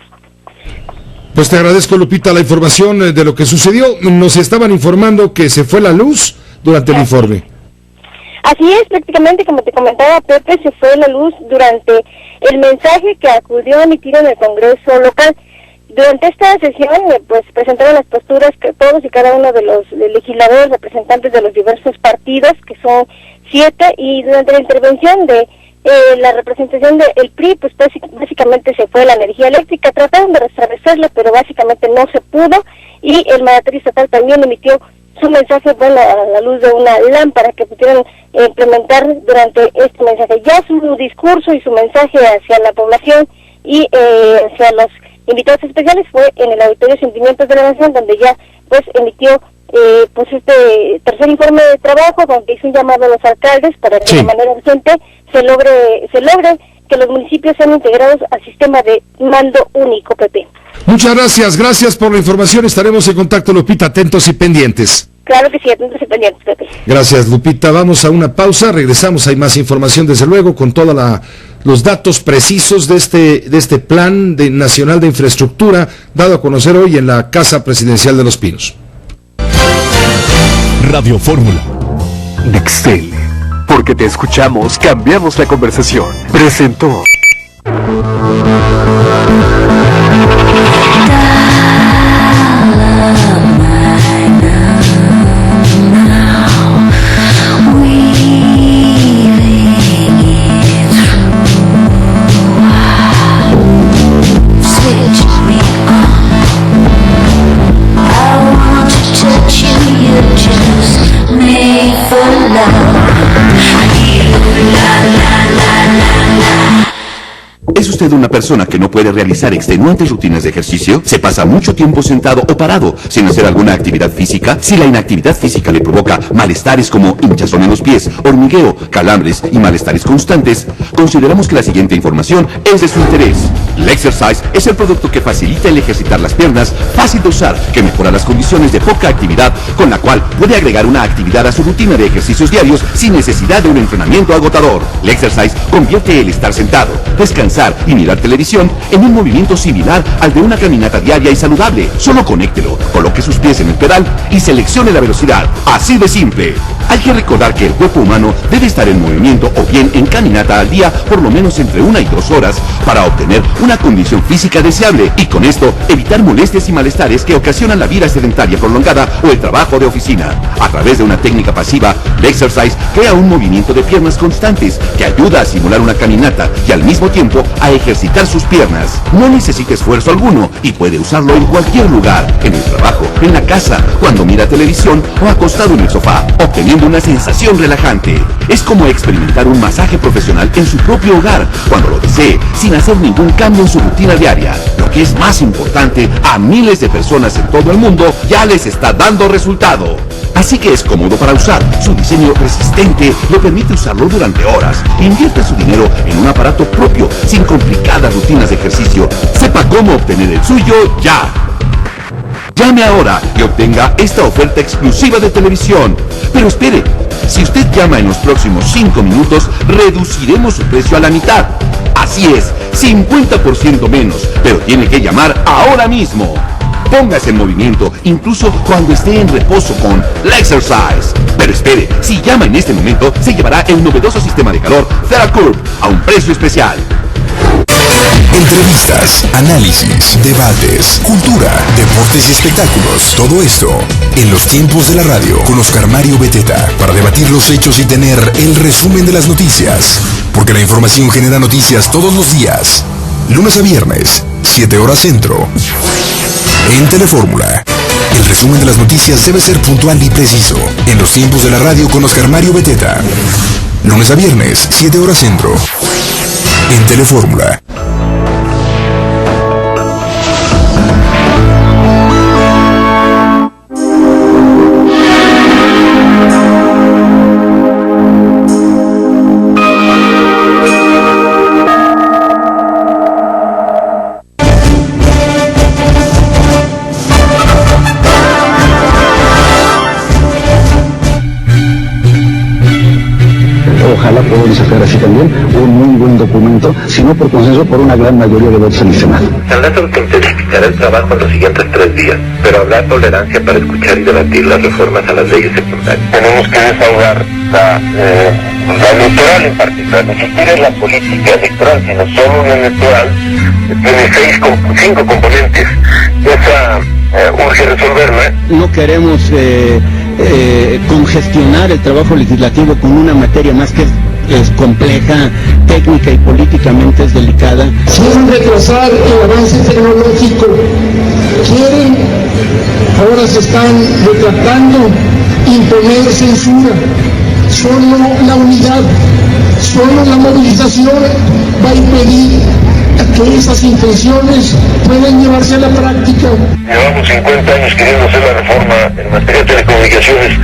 Pues te agradezco, Lupita, la información de lo que sucedió. Nos estaban informando que se fue la luz durante el informe. Así es, prácticamente, como te comentaba, Pepe, se fue la luz durante el mensaje que acudió a emitir en el Congreso local. Durante esta sesión, pues presentaron las posturas que todos y cada uno de los legisladores, representantes de los diversos partidos, que son 7, y durante la intervención de la representación del PRI, pues básicamente se fue la energía eléctrica. Trataron de restablecerla, pero básicamente no se pudo, y el mandatario estatal también emitió su mensaje, bueno, a la luz de una lámpara que pudieron implementar durante este mensaje. Ya su discurso y su mensaje hacia la población y hacia los invitados especiales fue en el Auditorio Sentimientos de la Nación, donde ya pues emitió pues este tercer informe de trabajo, donde hizo un llamado a los alcaldes para que de manera urgente se logre que los municipios sean integrados al sistema de mando único, Pepe. Muchas gracias por la información. Estaremos en contacto, Lupita, atentos y pendientes. Claro que sí, atentos y pendientes, Pepe. Gracias, Lupita. Vamos a una pausa, regresamos, hay más información, desde luego, con todos los datos precisos de este plan nacional de infraestructura, dado a conocer hoy en la Casa Presidencial de Los Pinos. Radio Fórmula. Nextel. Porque te escuchamos, cambiamos la conversación. Presentó. Switch me ¿Es usted una persona que no puede realizar extenuantes rutinas de ejercicio? ¿Se pasa mucho tiempo sentado o parado sin hacer alguna actividad física? Si la inactividad física le provoca malestares como hinchazón en los pies, hormigueo, calambres y malestares constantes, consideramos que la siguiente información es de su interés. Lexercise es el producto que facilita el ejercitar las piernas, fácil de usar, que mejora las condiciones de poca actividad, con la cual puede agregar una actividad a su rutina de ejercicios diarios sin necesidad de un entrenamiento agotador. Lexercise convierte el estar sentado, descansar y mirar televisión en un movimiento similar al de una caminata diaria y saludable. Solo conéctelo, coloque sus pies en el pedal y seleccione la velocidad. Así de simple. Hay que recordar que el cuerpo humano debe estar en movimiento o bien en caminata al día por lo menos entre 1 y 2 horas para obtener una condición física deseable y con esto evitar molestias y malestares que ocasionan la vida sedentaria prolongada o el trabajo de oficina. A través de una técnica pasiva, Lexercise crea un movimiento de piernas constantes que ayuda a simular una caminata y al mismo tiempo a ejercitar sus piernas. No necesita esfuerzo alguno y puede usarlo en cualquier lugar, en el trabajo, en la casa, cuando mira televisión o acostado en el sofá, obteniendo una sensación relajante. Es como experimentar un masaje profesional en su propio hogar, cuando lo desee, sin hacer ningún cambio en su rutina diaria. Lo que es más importante, a miles de personas en todo el mundo ya les está dando resultado. Así que es cómodo para usar. Su diseño resistente le permite usarlo durante horas. Invierte su dinero en un aparato propio, sin complicadas rutinas de ejercicio. Sepa cómo obtener el suyo ya. Llame ahora y obtenga esta oferta exclusiva de televisión. Pero espere, si usted llama en los próximos 5 minutos, reduciremos su precio a la mitad. Así es, 50% menos, pero tiene que llamar ahora mismo. Póngase en movimiento, incluso cuando esté en reposo con Lexercise. Pero espere, si llama en este momento, se llevará el novedoso sistema de calor TheraCurve a un precio especial. Entrevistas, análisis, debates, cultura, deportes y espectáculos. Todo esto en los tiempos de la radio con Oscar Mario Beteta, para debatir los hechos y tener el resumen de las noticias. Porque la información genera noticias todos los días. Lunes a viernes, 7 horas centro. En Telefórmula. El resumen de las noticias debe ser puntual y preciso. En los tiempos de la radio con Oscar Mario Beteta. Lunes a viernes, 7 horas centro. En Telefórmula. Ojalá podamos sacar así también un muy buen documento, si no por consenso, por una gran mayoría de votos en el Senado. Tendrán que intensificar el trabajo en los siguientes 3 días, pero habrá tolerancia para escuchar y debatir las reformas a las leyes secundarias. Tenemos que desahogar la electoral en particular, ni siquiera es la política electoral, sino solo una electoral que tiene 5 componentes. Esa urge resolverla. No queremos congestionar el trabajo legislativo con una materia más que es compleja, técnica y políticamente es delicada. Quieren retrasar el avance tecnológico, ahora se están retratando imponer censura. Solo la unidad, solo la movilización va a impedir que esas intenciones puedan llevarse a la práctica. Llevamos 50 años queriendo hacer la reforma en materia de telecomunicaciones,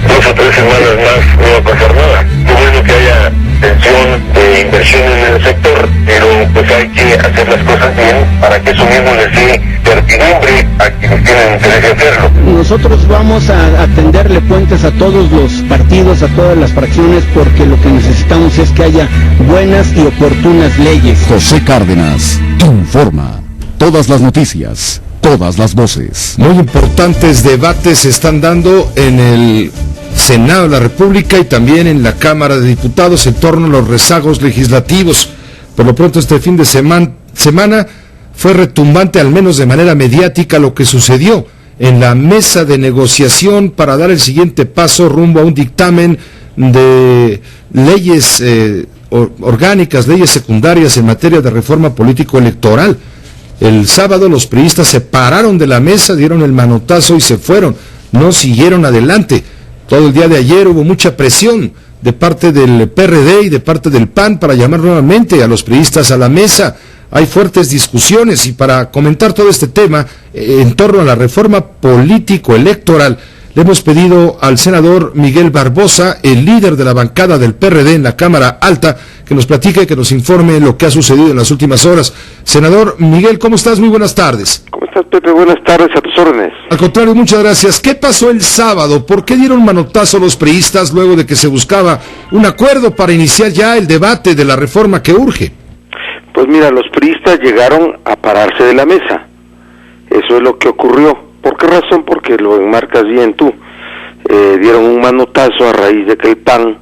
2 o 3 semanas más no va a pasar nada. Qué bueno que haya tensión de inversión en el sector, pero pues hay que hacer las cosas bien para que eso mismo les dé certidumbre a quienes tienen interés en hacerlo. Nosotros vamos a tenderle puentes a todos los partidos, a todas las fracciones, porque lo que necesitamos es que haya buenas y oportunas leyes. José Cárdenas informa. Todas las noticias, todas las voces. Muy importantes debates se están dando en el Senado de la República y también en la Cámara de Diputados en torno a los rezagos legislativos. Por lo pronto, este fin de semana fue retumbante, al menos de manera mediática, lo que sucedió en la mesa de negociación para dar el siguiente paso rumbo a un dictamen de leyes orgánicas, leyes secundarias en materia de reforma político-electoral. El sábado los priistas se pararon de la mesa, dieron el manotazo y se fueron, no siguieron adelante. Todo el día de ayer hubo mucha presión de parte del PRD y de parte del PAN para llamar nuevamente a los priistas a la mesa. hay fuertes discusiones, y para comentar todo este tema en torno a la reforma político-electoral, le hemos pedido al senador Miguel Barbosa, el líder de la bancada del PRD en la Cámara Alta, que nos platique, que nos informe lo que ha sucedido en las últimas horas. Senador Miguel, ¿cómo estás? Muy buenas tardes. ¿Cómo estás, Pepe? Buenas tardes, a tus órdenes. Al contrario, muchas gracias. ¿Qué pasó el sábado? ¿Por qué dieron manotazo los priistas luego de que se buscaba un acuerdo para iniciar ya el debate de la reforma que urge? Pues mira, los priistas llegaron a pararse de la mesa. Eso es lo que ocurrió. ¿Por qué razón? Porque lo enmarcas bien tú. Dieron un manotazo a raíz de que el PAN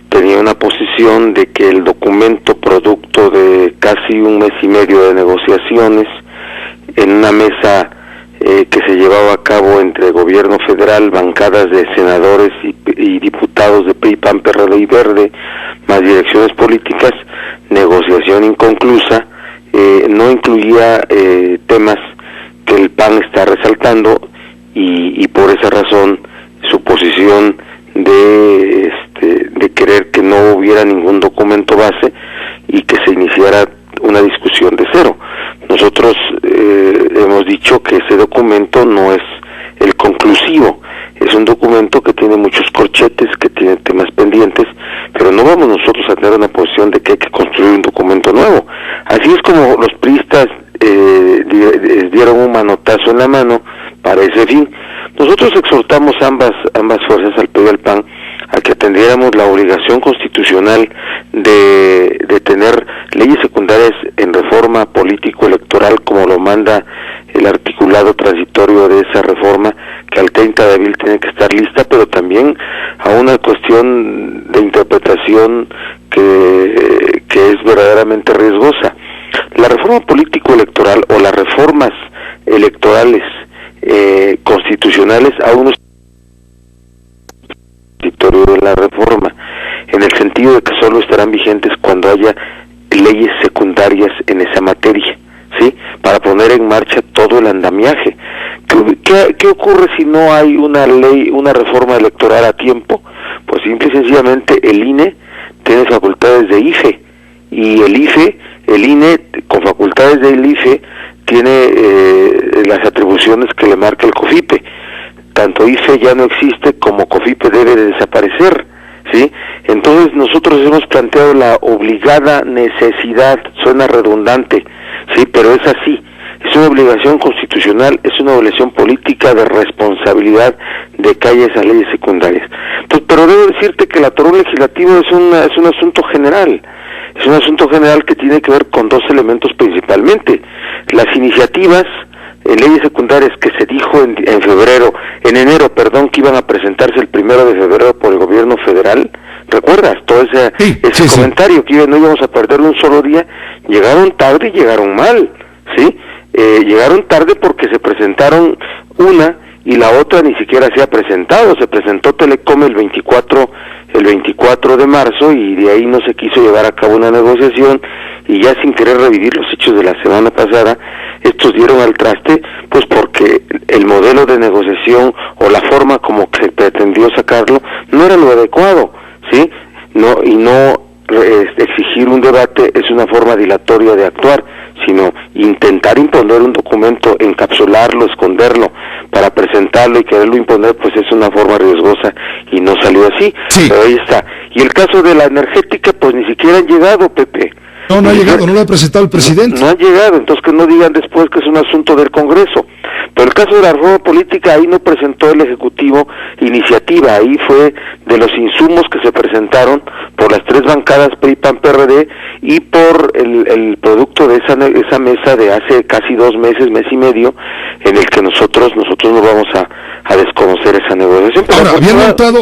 tenía una posición de que el documento, producto de casi un mes y medio de negociaciones, en una mesa que se llevaba a cabo entre gobierno federal, bancadas de senadores y diputados de PRI, PAN, PRD y Verde, más direcciones políticas, negociación inconclusa, no incluía temas que el PAN está resaltando, y por esa razón su posición de querer que no hubiera ningún documento base y que se iniciara una discusión de cero. Nosotros hemos dicho que ese documento no es el conclusivo, es un documento que tiene muchos corchetes, que tiene temas pendientes, pero no vamos nosotros a tener una posición de que hay que construir un documento nuevo. Así es como los priistas dieron un manotazo en la mano para ese fin. Nosotros exhortamos ambas fuerzas, al PRI y al PAN, a que atendiéramos la obligación constitucional de tener leyes secundarias en reforma político-electoral, como lo manda el articulado transitorio de esa reforma, que al 30 de abril tiene que estar lista, pero también a una cuestión de interpretación que es verdaderamente riesgosa. La reforma político-electoral o las reformas electorales constitucionales aún no de la reforma, en el sentido de que solo estarán vigentes cuando haya leyes secundarias en esa materia, ¿sí? Para poner en marcha todo el andamiaje. ¿Qué ocurre si no hay una ley, una reforma electoral a tiempo? Pues simple y sencillamente el INE tiene facultades de IFE, y el INE con facultades del IFE tiene las atribuciones que le marca el COFIPE. Tanto IFE ya no existe como COFIPE debe de desaparecer, ¿sí? Entonces nosotros hemos planteado la obligada necesidad, suena redundante, sí, pero es así, es una obligación constitucional, es una obligación política de responsabilidad de que haya esas leyes secundarias. Entonces, pero debo decirte que el atorón legislativo es un asunto general. Es un asunto general que tiene que ver con dos elementos principalmente: las iniciativas en leyes secundarias que se dijo en enero, que iban a presentarse el 1 de febrero por el gobierno federal. ¿Recuerdas todo ese comentario? Que no íbamos a perder un solo día. Llegaron tarde y llegaron mal, ¿sí? Llegaron tarde porque se presentaron una y la otra ni siquiera se ha presentado. Se presentó Telecom el 24 de marzo, y de ahí no se quiso llevar a cabo una negociación, y ya sin querer revivir los hechos de la semana pasada, estos dieron al traste, pues porque el modelo de negociación o la forma como que se pretendió sacarlo no era lo adecuado, ¿sí? No exigir un debate es una forma dilatoria de actuar, sino intentar imponer un documento, encapsularlo, esconderlo para presentarlo y quererlo imponer, pues es una forma riesgosa y no salió así. Sí. Pero ahí está. Y el caso de la energética, pues ni siquiera han llegado, Pepe. No ha llegado, no lo ha presentado el presidente. No han llegado, entonces que no digan después que es un asunto del Congreso. Pero el caso de la reforma política, ahí no presentó el Ejecutivo iniciativa, ahí fue de los insumos que se presentaron por las tres bancadas PRI, PAN, PRD, y por el producto de esa mesa de hace casi 2 meses, mes y medio, en el que nosotros no vamos a desconocer esa negociación. Ahora,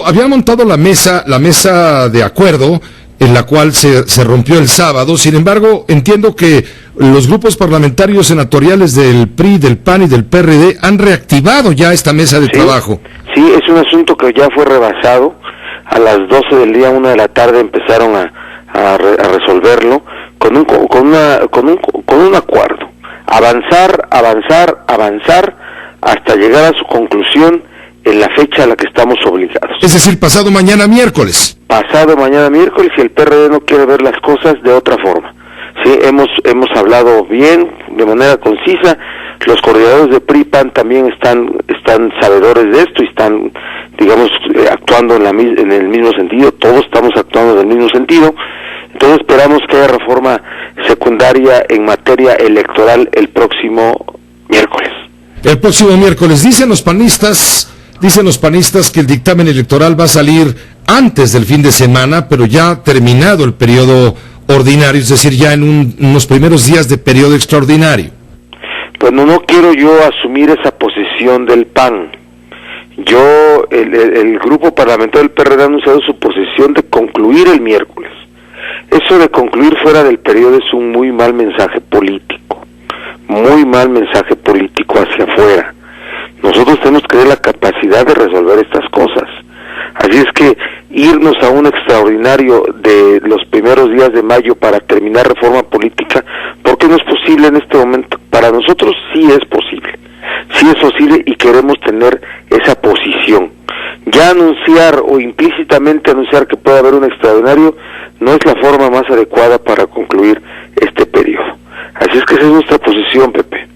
habían montado la mesa de acuerdo, en la cual se rompió el sábado. Sin embargo, entiendo que los grupos parlamentarios senatoriales del PRI, del PAN y del PRD han reactivado ya esta mesa de trabajo. Sí, es un asunto que ya fue rebasado. A las 12 del día, 1 de la tarde, empezaron a resolverlo con un acuerdo. Avanzar hasta llegar a su conclusión en la fecha a la que estamos obligados. Es decir, pasado mañana miércoles. Pasado mañana miércoles, y el PRD no quiere ver las cosas de otra forma. Sí, hemos hablado bien, de manera concisa. Los coordinadores de PRI-PAN también están sabedores de esto y están, digamos, actuando en el mismo sentido. Todos estamos actuando en el mismo sentido. Entonces esperamos que haya reforma secundaria en materia electoral el próximo miércoles. El próximo miércoles. Dicen los panistas que el dictamen electoral va a salir antes del fin de semana, pero ya terminado el periodo ordinario, es decir, ya en unos primeros días de periodo extraordinario. Pues no quiero yo asumir esa posición del PAN. El grupo parlamentario del PRD ha anunciado su posición de concluir el miércoles. Eso de concluir fuera del periodo es un muy mal mensaje político hacia afuera. Nosotros tenemos que tener la capacidad de resolver estas cosas. Así es que irnos a un extraordinario de los primeros días de mayo para terminar reforma política, ¿por qué no es posible en este momento? Para nosotros sí es posible y queremos tener esa posición. Ya anunciar o implícitamente anunciar que puede haber un extraordinario no es la forma más adecuada para concluir este periodo. Así es que esa es nuestra posición, Pepe.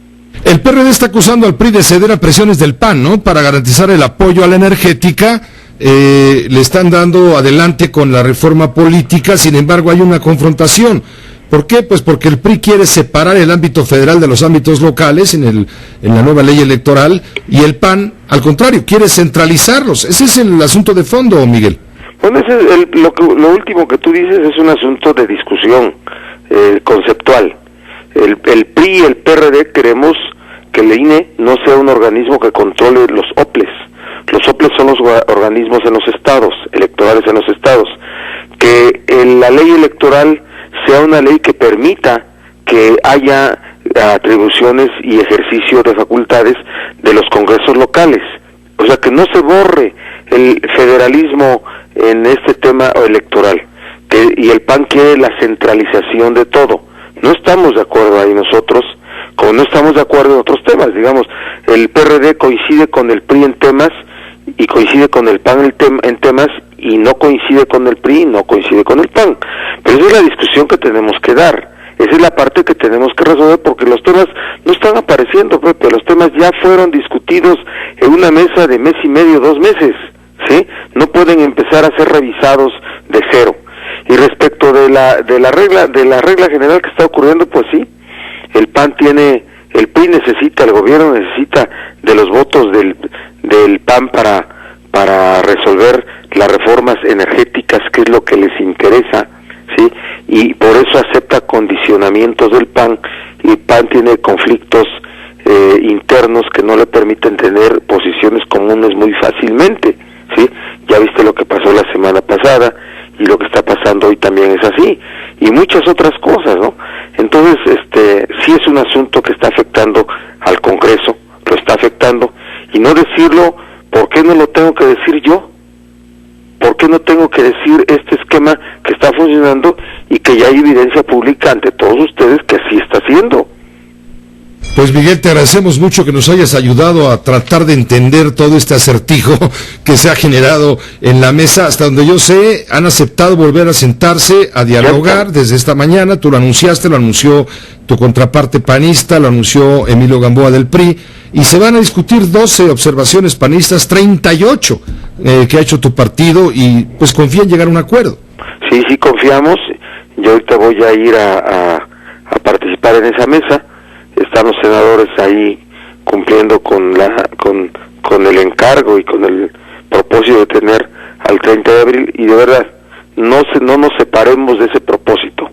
El PRD está acusando al PRI de ceder a presiones del PAN, ¿no?, para garantizar el apoyo a la energética. Le están dando adelante con la reforma política, sin embargo hay una confrontación. ¿Por qué? Pues porque el PRI quiere separar el ámbito federal de los ámbitos locales en la nueva ley electoral, y el PAN, al contrario, quiere centralizarlos. Ese es el asunto de fondo, Miguel. Bueno, lo último que tú dices es un asunto de discusión conceptual. El PRI y el PRD queremos que el INE no sea un organismo que controle los OPLES. Los OPLES son los organismos en los estados, electorales en los estados. Que la ley electoral sea una ley que permita que haya atribuciones y ejercicio de facultades de los congresos locales. O sea, que no se borre el federalismo en este tema electoral. Y el PAN quiere la centralización de todo. No estamos de acuerdo ahí nosotros, como no estamos de acuerdo en otros temas. Digamos, el PRD coincide con el PRI en temas y coincide con el PAN en temas, y no coincide con el PRI y no coincide con el PAN. Pero esa es la discusión que tenemos que dar. Esa es la parte que tenemos que resolver, porque los temas no están apareciendo, Pepe. Los temas ya fueron discutidos en una mesa de mes y medio, 2 meses, ¿sí? No pueden empezar a ser revisados de cero. Y respecto de la regla general que está ocurriendo, pues sí, el PRI necesita, el gobierno necesita de los votos del PAN para resolver las reformas energéticas, que es lo que les interesa, ¿sí? Y por eso acepta condicionamientos del PAN, y el PAN tiene conflictos internos que no le permiten tener posiciones comunes muy fácilmente, ¿sí? Ya viste lo que pasó la semana pasada, y lo que está pasando hoy también es así, y muchas otras cosas, ¿no? Entonces, sí es un asunto que está afectando al Congreso, lo está afectando, y no decirlo, ¿por qué no lo tengo que decir yo? ¿Por qué no tengo que decir este esquema que está funcionando y que ya hay evidencia pública ante todos ustedes que así está haciendo? Pues Miguel, te agradecemos mucho que nos hayas ayudado a tratar de entender todo este acertijo que se ha generado en la mesa. Hasta donde yo sé, han aceptado volver a sentarse a dialogar desde esta mañana. Tú lo anunciaste, lo anunció tu contraparte panista, lo anunció Emilio Gamboa del PRI, y se van a discutir 12 observaciones panistas, 38 que ha hecho tu partido, y pues confía en llegar a un acuerdo. Sí, confiamos. Yo ahorita voy a ir a participar en esa mesa. Están los senadores ahí cumpliendo con el encargo y con el propósito de tener al 30 de abril, y de verdad, no nos separemos de ese propósito.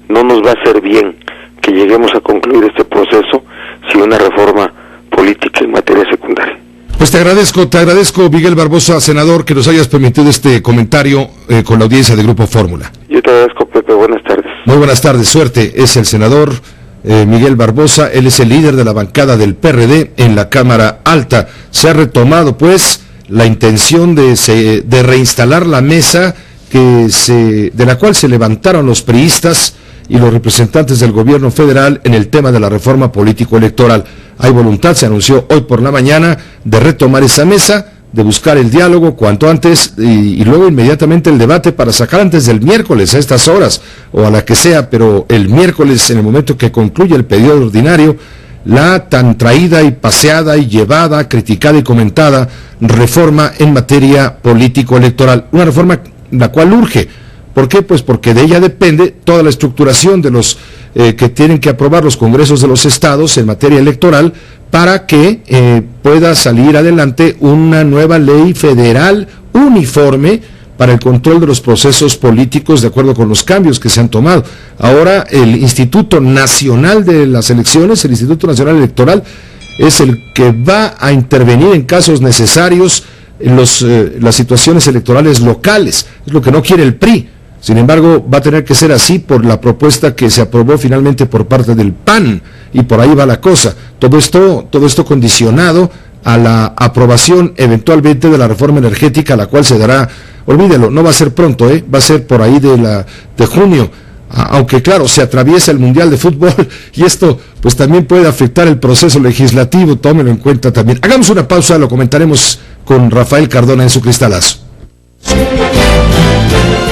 No nos va a hacer bien que lleguemos a concluir este proceso sin una reforma política en materia secundaria. Pues te agradezco Miguel Barbosa, senador, que nos hayas permitido este comentario con la audiencia de Grupo Fórmula. Yo te agradezco, Pepe, buenas tardes. Muy buenas tardes, suerte. Es el senador Miguel Barbosa, él es el líder de la bancada del PRD en la Cámara Alta. Se ha retomado, pues, la intención de reinstalar la mesa de la cual se levantaron los priistas y los representantes del gobierno federal en el tema de la reforma político-electoral. Hay voluntad, se anunció hoy por la mañana, de retomar esa mesa de buscar el diálogo cuanto antes y luego inmediatamente el debate para sacar antes del miércoles a estas horas o a la que sea, pero el miércoles, en el momento que concluye el periodo ordinario, la tan traída y paseada y llevada, criticada y comentada reforma en materia político-electoral. Una reforma la cual urge. ¿Por qué? Pues porque de ella depende toda la estructuración de los que tienen que aprobar los congresos de los estados en materia electoral para que pueda salir adelante una nueva ley federal uniforme para el control de los procesos políticos de acuerdo con los cambios que se han tomado. Ahora el Instituto Nacional de las Elecciones, el Instituto Nacional Electoral, es el que va a intervenir en casos necesarios en las situaciones electorales locales. Es lo que no quiere el PRI. Sin embargo, va a tener que ser así por la propuesta que se aprobó finalmente por parte del PAN, y por ahí va la cosa. Todo esto condicionado a la aprobación eventualmente de la reforma energética, la cual se dará, olvídelo, no va a ser pronto, va a ser por ahí de junio, aunque claro, se atraviesa el Mundial de Fútbol y esto pues también puede afectar el proceso legislativo, tómenlo en cuenta también. Hagamos una pausa, lo comentaremos con Rafael Cardona en su cristalazo.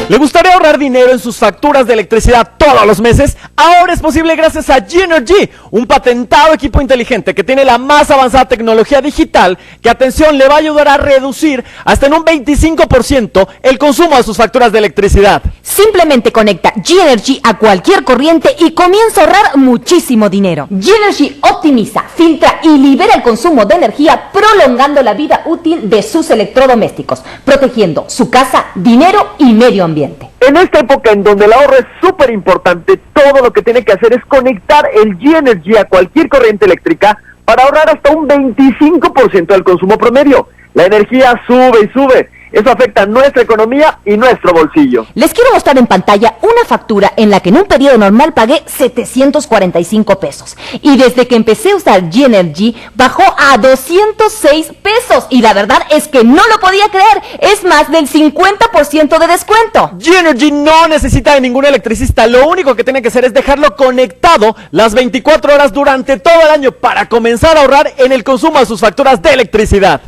¿Le gustaría ahorrar dinero en sus facturas de electricidad todos los meses? Ahora es posible gracias a G-Energy, un patentado equipo inteligente que tiene la más avanzada tecnología digital que, atención, le va a ayudar a reducir hasta en un 25% el consumo de sus facturas de electricidad. Simplemente conecta G-Energy a cualquier corriente y comienza a ahorrar muchísimo dinero. G-Energy optimiza, filtra y libera el consumo de energía, prolongando la vida útil de sus electrodomésticos, protegiendo su casa, dinero y medio ambiente. En esta época en donde el ahorro es súper importante, todo lo que tiene que hacer es conectar el G-Energy a cualquier corriente eléctrica para ahorrar hasta un 25% del consumo promedio. La energía sube y sube. Eso afecta nuestra economía y nuestro bolsillo. Les quiero mostrar en pantalla una factura en la que en un periodo normal pagué 745 pesos. Y desde que empecé a usar G-Energy bajó a 206 pesos. Y la verdad es que no lo podía creer. Es más del 50% de descuento. G-Energy no necesita de ningún electricista. Lo único que tiene que hacer es dejarlo conectado las 24 horas durante todo el año para comenzar a ahorrar en el consumo de sus facturas de electricidad.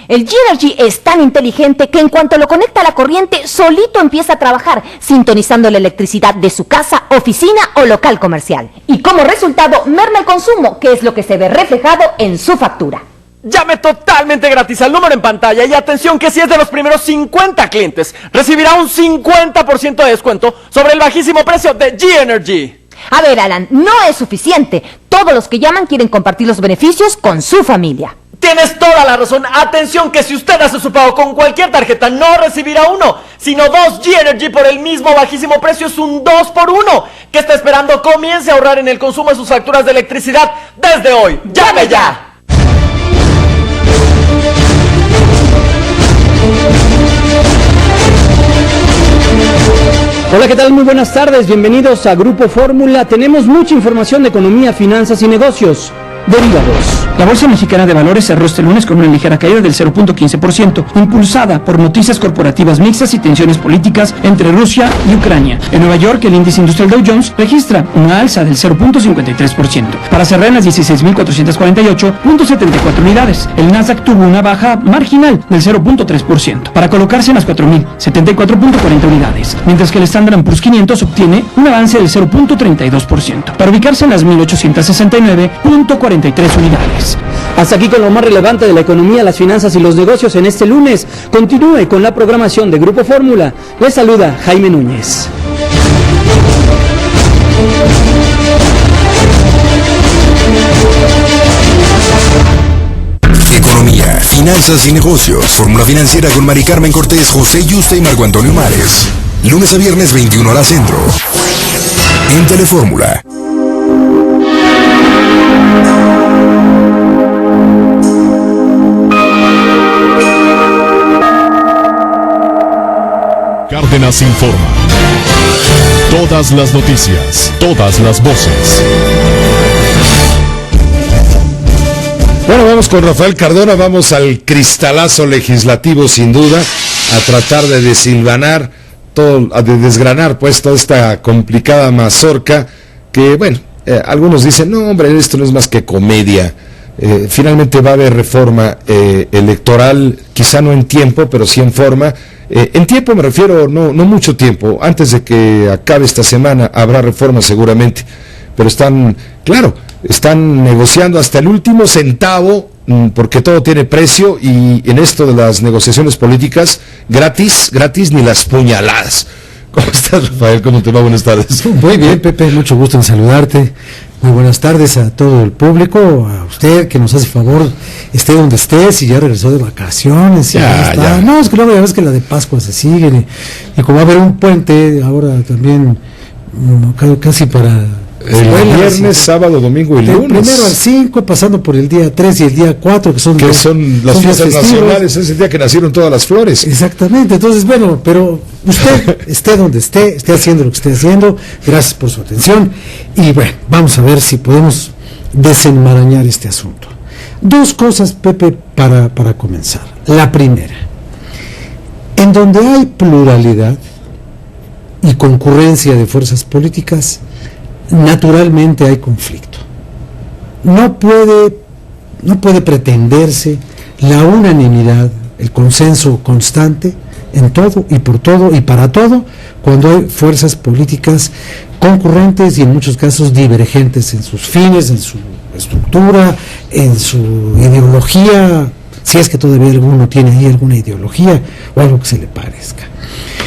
El G-Energy es tan inteligente que en cuanto lo conecta a la corriente, solito empieza a trabajar, sintonizando la electricidad de su casa, oficina o local comercial. Y como resultado, merma el consumo, que es lo que se ve reflejado en su factura. Llame totalmente gratis al número en pantalla y atención que si es de los primeros 50 clientes, recibirá un 50% de descuento sobre el bajísimo precio de G-Energy. A ver, Alan, no es suficiente. Todos los que llaman quieren compartir los beneficios con su familia. Tienes toda la razón. Atención que si usted hace su pago con cualquier tarjeta no recibirá uno, sino 2 G-Energy por el mismo bajísimo precio. Es un 2x1. ¿Qué está esperando? Comience a ahorrar en el consumo de sus facturas de electricidad desde hoy. ¡Llame ya! Hola, ¿qué tal? Muy buenas tardes, bienvenidos a Grupo Fórmula. Tenemos mucha información de economía, finanzas y negocios. Derivados. La Bolsa Mexicana de Valores cerró este lunes con una ligera caída del 0.15%, impulsada por noticias corporativas mixtas y tensiones políticas entre Rusia y Ucrania. En Nueva York, el índice industrial Dow Jones registra una alza del 0.53%, para cerrar en las 16.448.74 unidades. El Nasdaq tuvo una baja marginal del 0.3%, para colocarse en las 4.074.40 unidades, mientras que el Standard & Poor's 500 obtiene un avance del 0.32%, para ubicarse en las 1.869.43 unidades. Hasta aquí con lo más relevante de la economía, las finanzas y los negocios en este lunes. Continúe con la programación de Grupo Fórmula. Les saluda Jaime Núñez. Economía, finanzas y negocios. Fórmula Financiera con Mari Carmen Cortés, José Yuste y Marco Antonio Mares. Lunes a viernes 21 horas centro. En Telefórmula. Cárdenas informa. Todas las noticias, todas las voces. Bueno, vamos con Rafael Cardona, vamos al cristalazo legislativo sin duda, a tratar de desilvanar, de desgranar pues toda esta complicada mazorca que, bueno, algunos dicen, no hombre, esto no es más que comedia, finalmente va a haber reforma electoral, quizá no en tiempo, pero sí en forma. En tiempo me refiero, no mucho tiempo, antes de que acabe esta semana habrá reforma seguramente, pero están negociando hasta el último centavo, porque todo tiene precio, y en esto de las negociaciones políticas, gratis ni las puñaladas. ¿Cómo estás, Rafael? ¿Cómo te va? Buenas tardes. Muy bien, Pepe, mucho gusto en saludarte. Muy buenas tardes a todo el público, a usted que nos hace favor, esté donde esté, si ya regresó de vacaciones, ya está. No, es que luego ya ves que la de Pascua se sigue, y como va a haber un puente ahora también, casi para el viernes, sábado, domingo y lunes. Primero al 5, pasando por el día 3 y el día 4, que son las fiestas nacionales, es el día que nacieron todas las flores. Exactamente, entonces bueno, pero usted esté donde esté haciendo lo que esté haciendo, gracias por su atención, y bueno, vamos a ver si podemos desenmarañar este asunto. Dos cosas, Pepe, para comenzar. La primera, en donde hay pluralidad y concurrencia de fuerzas políticas, naturalmente hay conflicto. No puede pretenderse la unanimidad, el consenso constante en todo y por todo y para todo, cuando hay fuerzas políticas concurrentes y en muchos casos divergentes en sus fines, en su estructura, en su ideología, si es que todavía alguno tiene ahí alguna ideología o algo que se le parezca.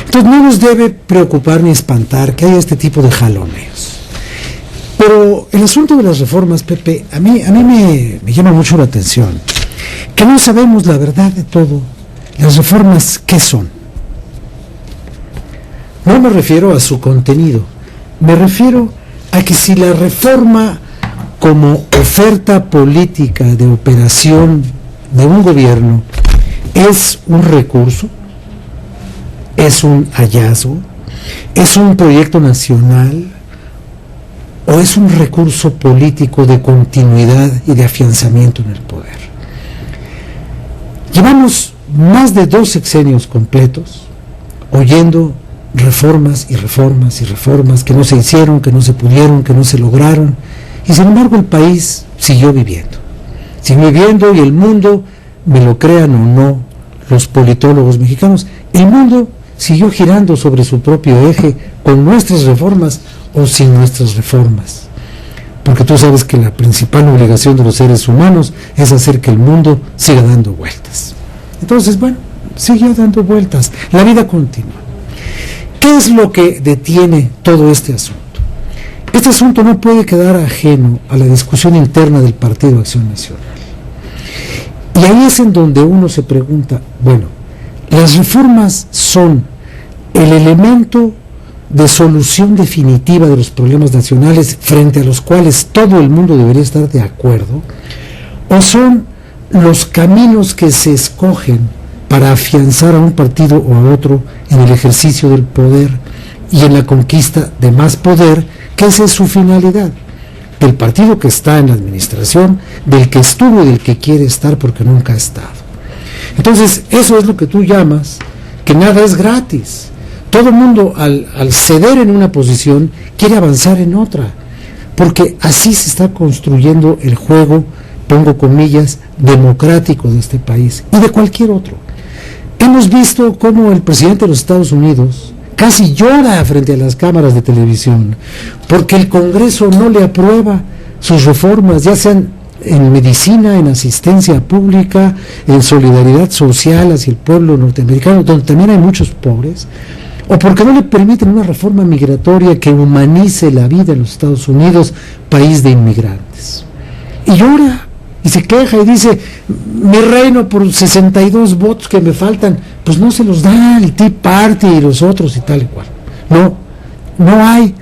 Entonces no nos debe preocupar ni espantar que haya este tipo de jaloneos. Pero el asunto de las reformas, Pepe, a mí me llama mucho la atención, que no sabemos la verdad de todo. Las reformas, ¿qué son? No me refiero a su contenido, me refiero a que si la reforma como oferta política de operación de un gobierno es un recurso, es un hallazgo, es un proyecto nacional, o es un recurso político de continuidad y de afianzamiento en el poder. Llevamos más de 2 sexenios completos oyendo reformas y reformas y reformas que no se hicieron, que no se pudieron, que no se lograron, y sin embargo el país siguió viviendo y el mundo, me lo crean o no los politólogos mexicanos, el mundo siguió girando sobre su propio eje con nuestras reformas o sin nuestras reformas, porque tú sabes que la principal obligación de los seres humanos es hacer que el mundo siga dando vueltas. Entonces, bueno, siguió dando vueltas, la vida continúa. ¿Qué es lo que detiene todo este asunto? Este asunto no puede quedar ajeno a la discusión interna del Partido Acción Nacional. Y ahí es en donde uno se pregunta, bueno, las reformas son el elemento de solución definitiva de los problemas nacionales frente a los cuales todo el mundo debería estar de acuerdo, o son los caminos que se escogen para afianzar a un partido o a otro en el ejercicio del poder y en la conquista de más poder, que esa es su finalidad, del partido que está en la administración, del que estuvo y del que quiere estar porque nunca ha estado. Entonces, eso es lo que tú llamas que nada es gratis. Todo el mundo al ceder en una posición quiere avanzar en otra, porque así se está construyendo el juego, pongo comillas, democrático de este país y de cualquier otro. Hemos visto cómo el presidente de los Estados Unidos casi llora frente a las cámaras de televisión porque el Congreso no le aprueba sus reformas, ya sean en medicina, en asistencia pública, en solidaridad social hacia el pueblo norteamericano, donde también hay muchos pobres, o porque no le permiten una reforma migratoria que humanice la vida en los Estados Unidos, país de inmigrantes. Y llora, y se queja y dice, mi reino por 62 votos que me faltan, pues no se los da el Tea Party y los otros y tal y cual. No hay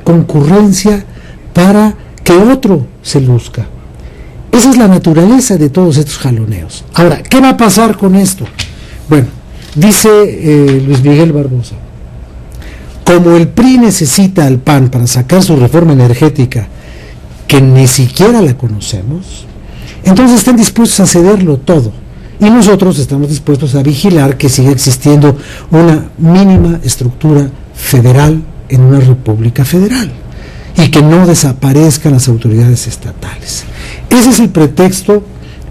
concurrencia para que otro se luzca. Esa es la naturaleza de todos estos jaloneos. Ahora, ¿qué va a pasar con esto? Bueno, dice Luis Miguel Barbosa, como el PRI necesita al PAN para sacar su reforma energética, que ni siquiera la conocemos, entonces están dispuestos a cederlo todo. Y nosotros estamos dispuestos a vigilar que siga existiendo una mínima estructura federal en una república federal. y que no desaparezcan las autoridades estatales. Ese es el pretexto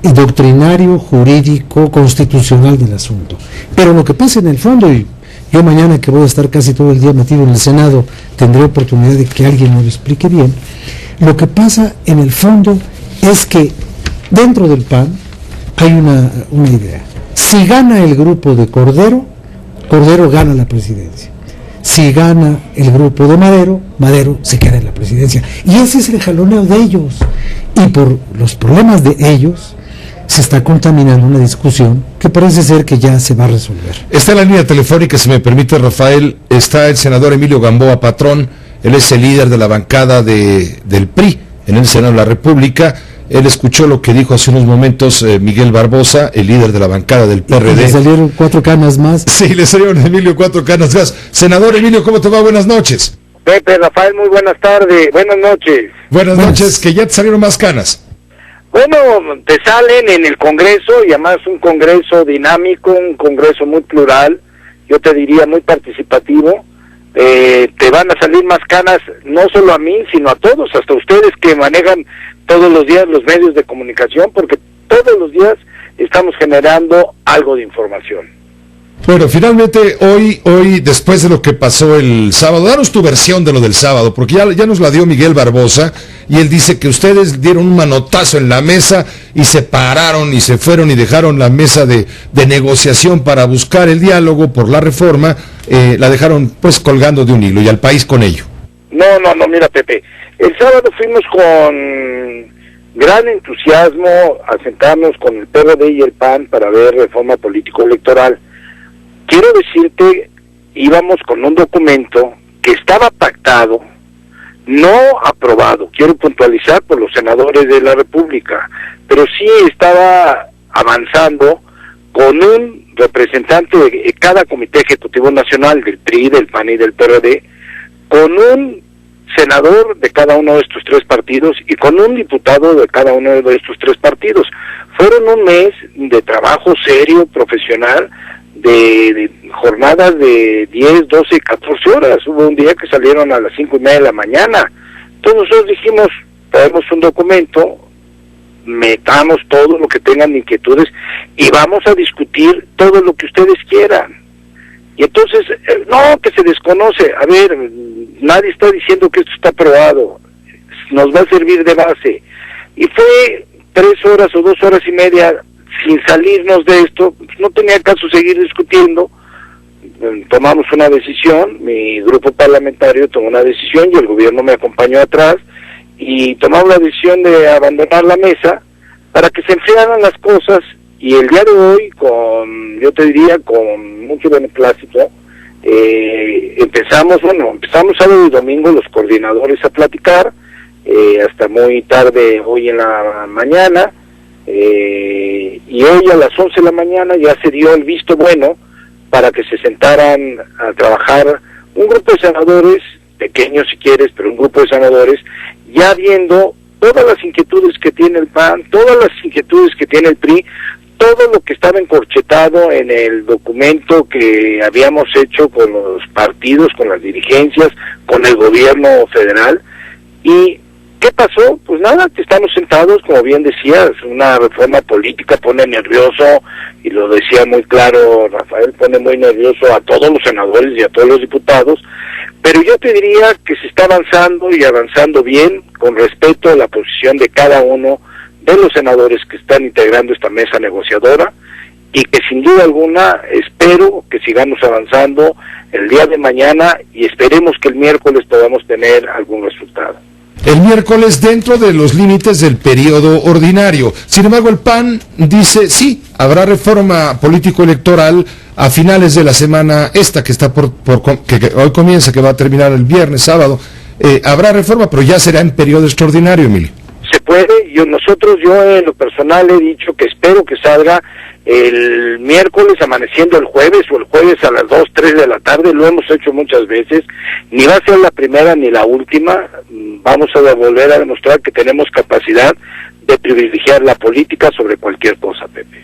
doctrinario, jurídico, constitucional del asunto. Pero lo que pasa en el fondo, y yo mañana que voy a estar casi todo el día metido en el Senado, tendré oportunidad de que alguien me lo explique bien, lo que pasa en el fondo es que dentro del PAN hay una idea. Si gana el grupo de Cordero, Cordero gana la presidencia. Si gana el grupo de Madero, Madero se queda en la presidencia. Y ese es el jaloneo de ellos. Y por los problemas de ellos se está contaminando una discusión que parece ser que ya se va a resolver. Está en la línea telefónica, si me permite, Rafael, está el senador Emilio Gamboa Patrón. Él es el líder de la bancada del PRI en el Senado de la República. Él escuchó lo que dijo hace unos momentos Miguel Barbosa, el líder de la bancada del PRD. Le salieron 4 canas más. Sí, le salieron a Emilio 4 canas más. Senador Emilio, ¿cómo te va? Buenas noches. Pepe, Rafael, muy buenas tardes. Buenas noches. Buenas noches, que ya te salieron más canas. Bueno, te salen en el Congreso, y además un Congreso dinámico, un Congreso muy plural, yo te diría muy participativo. Te van a salir más canas, no solo a mí, sino a todos, hasta ustedes que manejan todos los días los medios de comunicación, porque todos los días estamos generando algo de información. Bueno, finalmente hoy después de lo que pasó el sábado, danos tu versión de lo del sábado, porque ya nos la dio Miguel Barbosa, y él dice que ustedes dieron un manotazo en la mesa y se pararon y se fueron y dejaron la mesa de negociación para buscar el diálogo por la reforma, la dejaron pues colgando de un hilo y al país con ello. No, mira, Pepe, el sábado fuimos con gran entusiasmo a sentarnos con el PRD y el PAN para ver reforma político-electoral. Quiero decirte, íbamos con un documento que estaba pactado, no aprobado, quiero puntualizar, por los senadores de la República, pero sí estaba avanzando con un representante de cada comité ejecutivo nacional del PRI, del PAN y del PRD, con un senador de cada uno de estos 3 partidos y con un diputado de cada uno de estos 3 partidos. Fueron un mes de trabajo serio, profesional, de jornadas de 10, 12, 14 horas. Hubo un día que salieron a las 5:30 de la mañana. Entonces nosotros dijimos, traemos un documento, metamos todo lo que tengan inquietudes y vamos a discutir todo lo que ustedes quieran. Y entonces, no, que se desconoce. A ver, nadie está diciendo que esto está aprobado. Nos va a servir de base. Y fue 3 horas o 2 horas y media sin salirnos de esto. No tenía caso seguir discutiendo. Tomamos una decisión, mi grupo parlamentario tomó una decisión y el gobierno me acompañó atrás, y tomamos la decisión de abandonar la mesa para que se enfriaran las cosas. Y el día de hoy, yo te diría, con mucho beneplácito, empezamos sábado y domingo los coordinadores a platicar, hasta muy tarde hoy en la mañana, y hoy a las 11 de la mañana ya se dio el visto bueno para que se sentaran a trabajar un grupo de senadores, pequeños si quieres, pero un grupo de senadores, ya viendo todas las inquietudes que tiene el PAN, todas las inquietudes que tiene el PRI, todo lo que estaba encorchetado en el documento que habíamos hecho con los partidos, con las dirigencias, con el gobierno federal. ¿Y qué pasó? Pues nada, que estamos sentados, como bien decías, una reforma política pone nervioso, y lo decía muy claro Rafael, pone muy nervioso a todos los senadores y a todos los diputados, pero yo te diría que se está avanzando y avanzando bien, con respeto a la posición de cada uno de los senadores que están integrando esta mesa negociadora, y que sin duda alguna espero que sigamos avanzando el día de mañana, y esperemos que el miércoles podamos tener algún resultado. El miércoles dentro de los límites del periodo ordinario. Sin embargo, el PAN dice, sí, habrá reforma político-electoral a finales de la semana esta que está que hoy comienza, que va a terminar el viernes, sábado. Habrá reforma, pero ya será en periodo extraordinario, Emilio. Se puede, yo en lo personal he dicho que espero que salga el miércoles amaneciendo el jueves, o el jueves a las 2, 3 de la tarde, lo hemos hecho muchas veces, ni va a ser la primera ni la última, vamos a volver a demostrar que tenemos capacidad de privilegiar la política sobre cualquier cosa, Pepe.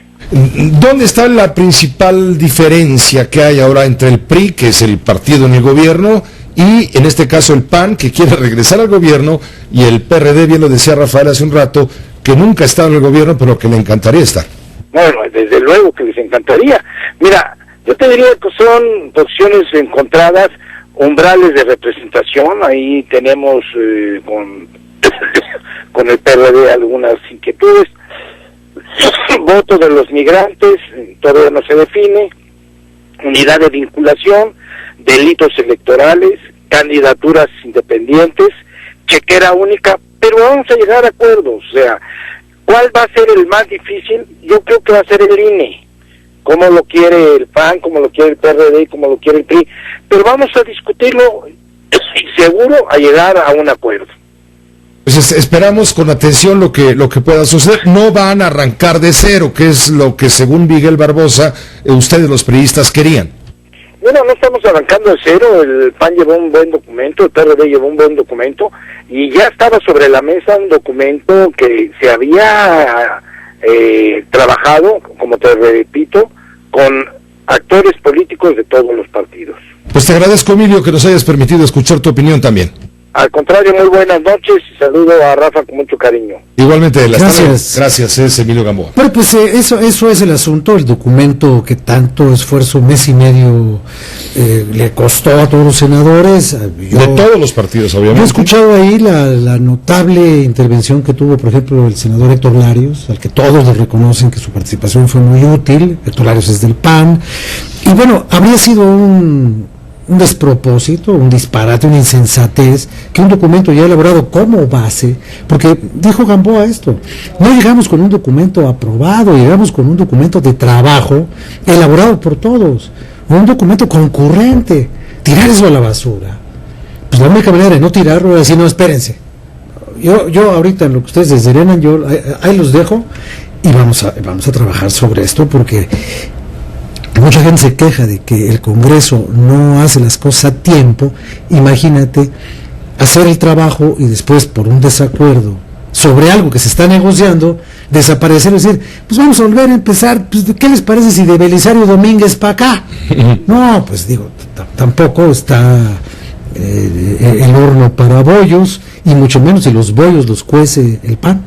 ¿Dónde está la principal diferencia que hay ahora entre el PRI, que es el partido en el gobierno, y en este caso el PAN, que quiere regresar al gobierno, y el PRD, bien lo decía Rafael hace un rato, que nunca ha estado en el gobierno, pero que le encantaría estar. Bueno, desde luego que les encantaría. Mira, yo te diría que son posiciones encontradas, umbrales de representación. Ahí tenemos con el PRD algunas inquietudes. Voto de los migrantes, todavía no se define. Unidad de vinculación, delitos electorales, candidaturas independientes, chequera única, pero vamos a llegar a acuerdos. O sea, ¿cuál va a ser el más difícil? Yo creo que va a ser el INE, como lo quiere el PAN, como lo quiere el PRD, como lo quiere el PRI, pero vamos a discutirlo y seguro a llegar a un acuerdo. Pues esperamos con atención lo que pueda suceder. No van a arrancar de cero, que es lo que según Miguel Barbosa, ustedes los priistas querían. Bueno, no estamos arrancando de cero. El PAN llevó un buen documento, el PRD llevó un buen documento, y ya estaba sobre la mesa un documento que se había trabajado, como te repito, con actores políticos de todos los partidos. Pues te agradezco, Emilio, que nos hayas permitido escuchar tu opinión también. Al contrario, muy buenas noches y saludo a Rafa con mucho cariño. Igualmente, gracias. Gracias, es Emilio Gamboa. Bueno, pues eso es el asunto, el documento que tanto esfuerzo, mes y medio, le costó a todos los senadores. De todos los partidos, obviamente. Yo he escuchado ahí la notable intervención que tuvo, por ejemplo, el senador Héctor Larios, al que todos le reconocen que su participación fue muy útil. Héctor Larios es del PAN. Y bueno, habría sido un despropósito, un disparate, una insensatez, que un documento ya elaborado como base, porque dijo Gamboa esto, no llegamos con un documento aprobado, llegamos con un documento de trabajo elaborado por todos, un documento concurrente. Tirar eso a la basura, pues la única manera de no tirarlo es decir, no, espérense, yo ahorita en lo que ustedes desderenan, yo ahí los dejo y vamos a trabajar sobre esto, porque mucha gente se queja de que el Congreso no hace las cosas a tiempo. Imagínate hacer el trabajo y después, por un desacuerdo sobre algo que se está negociando, desaparecer y decir, pues vamos a volver a empezar, pues, ¿qué les parece si de Belisario Domínguez para acá? No, pues digo, tampoco está el horno para bollos, y mucho menos si los bollos los cuece el PAN.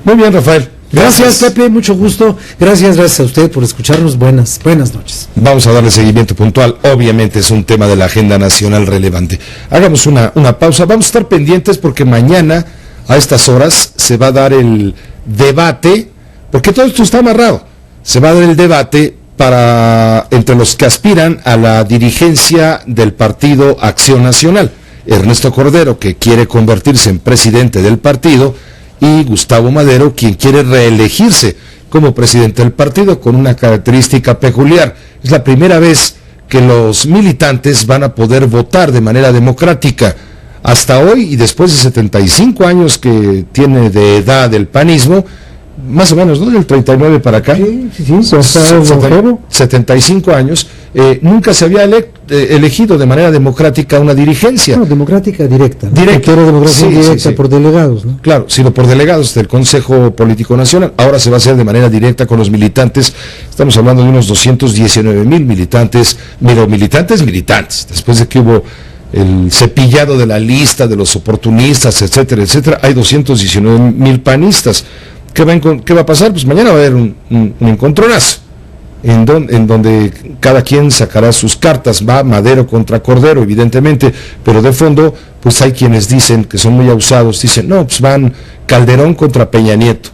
Muy bien, Rafael. Gracias, Pepe, mucho gusto. Gracias a usted por escucharnos. Buenas noches. Vamos a darle seguimiento puntual. Obviamente es un tema de la agenda nacional relevante. Hagamos una pausa. Vamos a estar pendientes porque mañana a estas horas se va a dar el debate, porque todo esto está amarrado. Se va a dar el debate entre los que aspiran a la dirigencia del Partido Acción Nacional. Ernesto Cordero, que quiere convertirse en presidente del partido, y Gustavo Madero, quien quiere reelegirse como presidente del partido, con una característica peculiar. Es la primera vez que los militantes van a poder votar de manera democrática. Hasta hoy, y después de 75 años que tiene de edad el panismo, más o menos, ¿no? Del 39 para acá. Sí, 75 años, nunca se había elegido de manera democrática una dirigencia. No, democrática directa. Directa. No democracia directa por delegados, ¿no? Claro, sino por delegados del Consejo Político Nacional. Ahora se va a hacer de manera directa con los militantes. Estamos hablando de unos 219,000 militantes, militantes, después de que hubo el cepillado de la lista de los oportunistas, etcétera, etcétera, hay 219,000 panistas. ¿Qué va a pasar? Pues mañana va a haber un encontronazo, en donde cada quien sacará sus cartas. Va Madero contra Cordero, evidentemente, pero de fondo, pues hay quienes dicen, que son muy abusados, dicen, no, pues van Calderón contra Peña Nieto,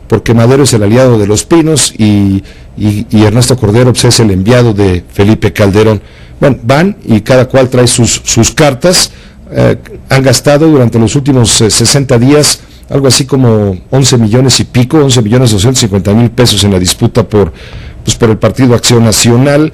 porque Madero es el aliado de Los Pinos y Ernesto Cordero pues, es el enviado de Felipe Calderón. Bueno, van y cada cual trae sus cartas. Han gastado durante los últimos 60 días algo así como 11 millones y pico, 11,250,000 pesos en la disputa por el Partido Acción Nacional.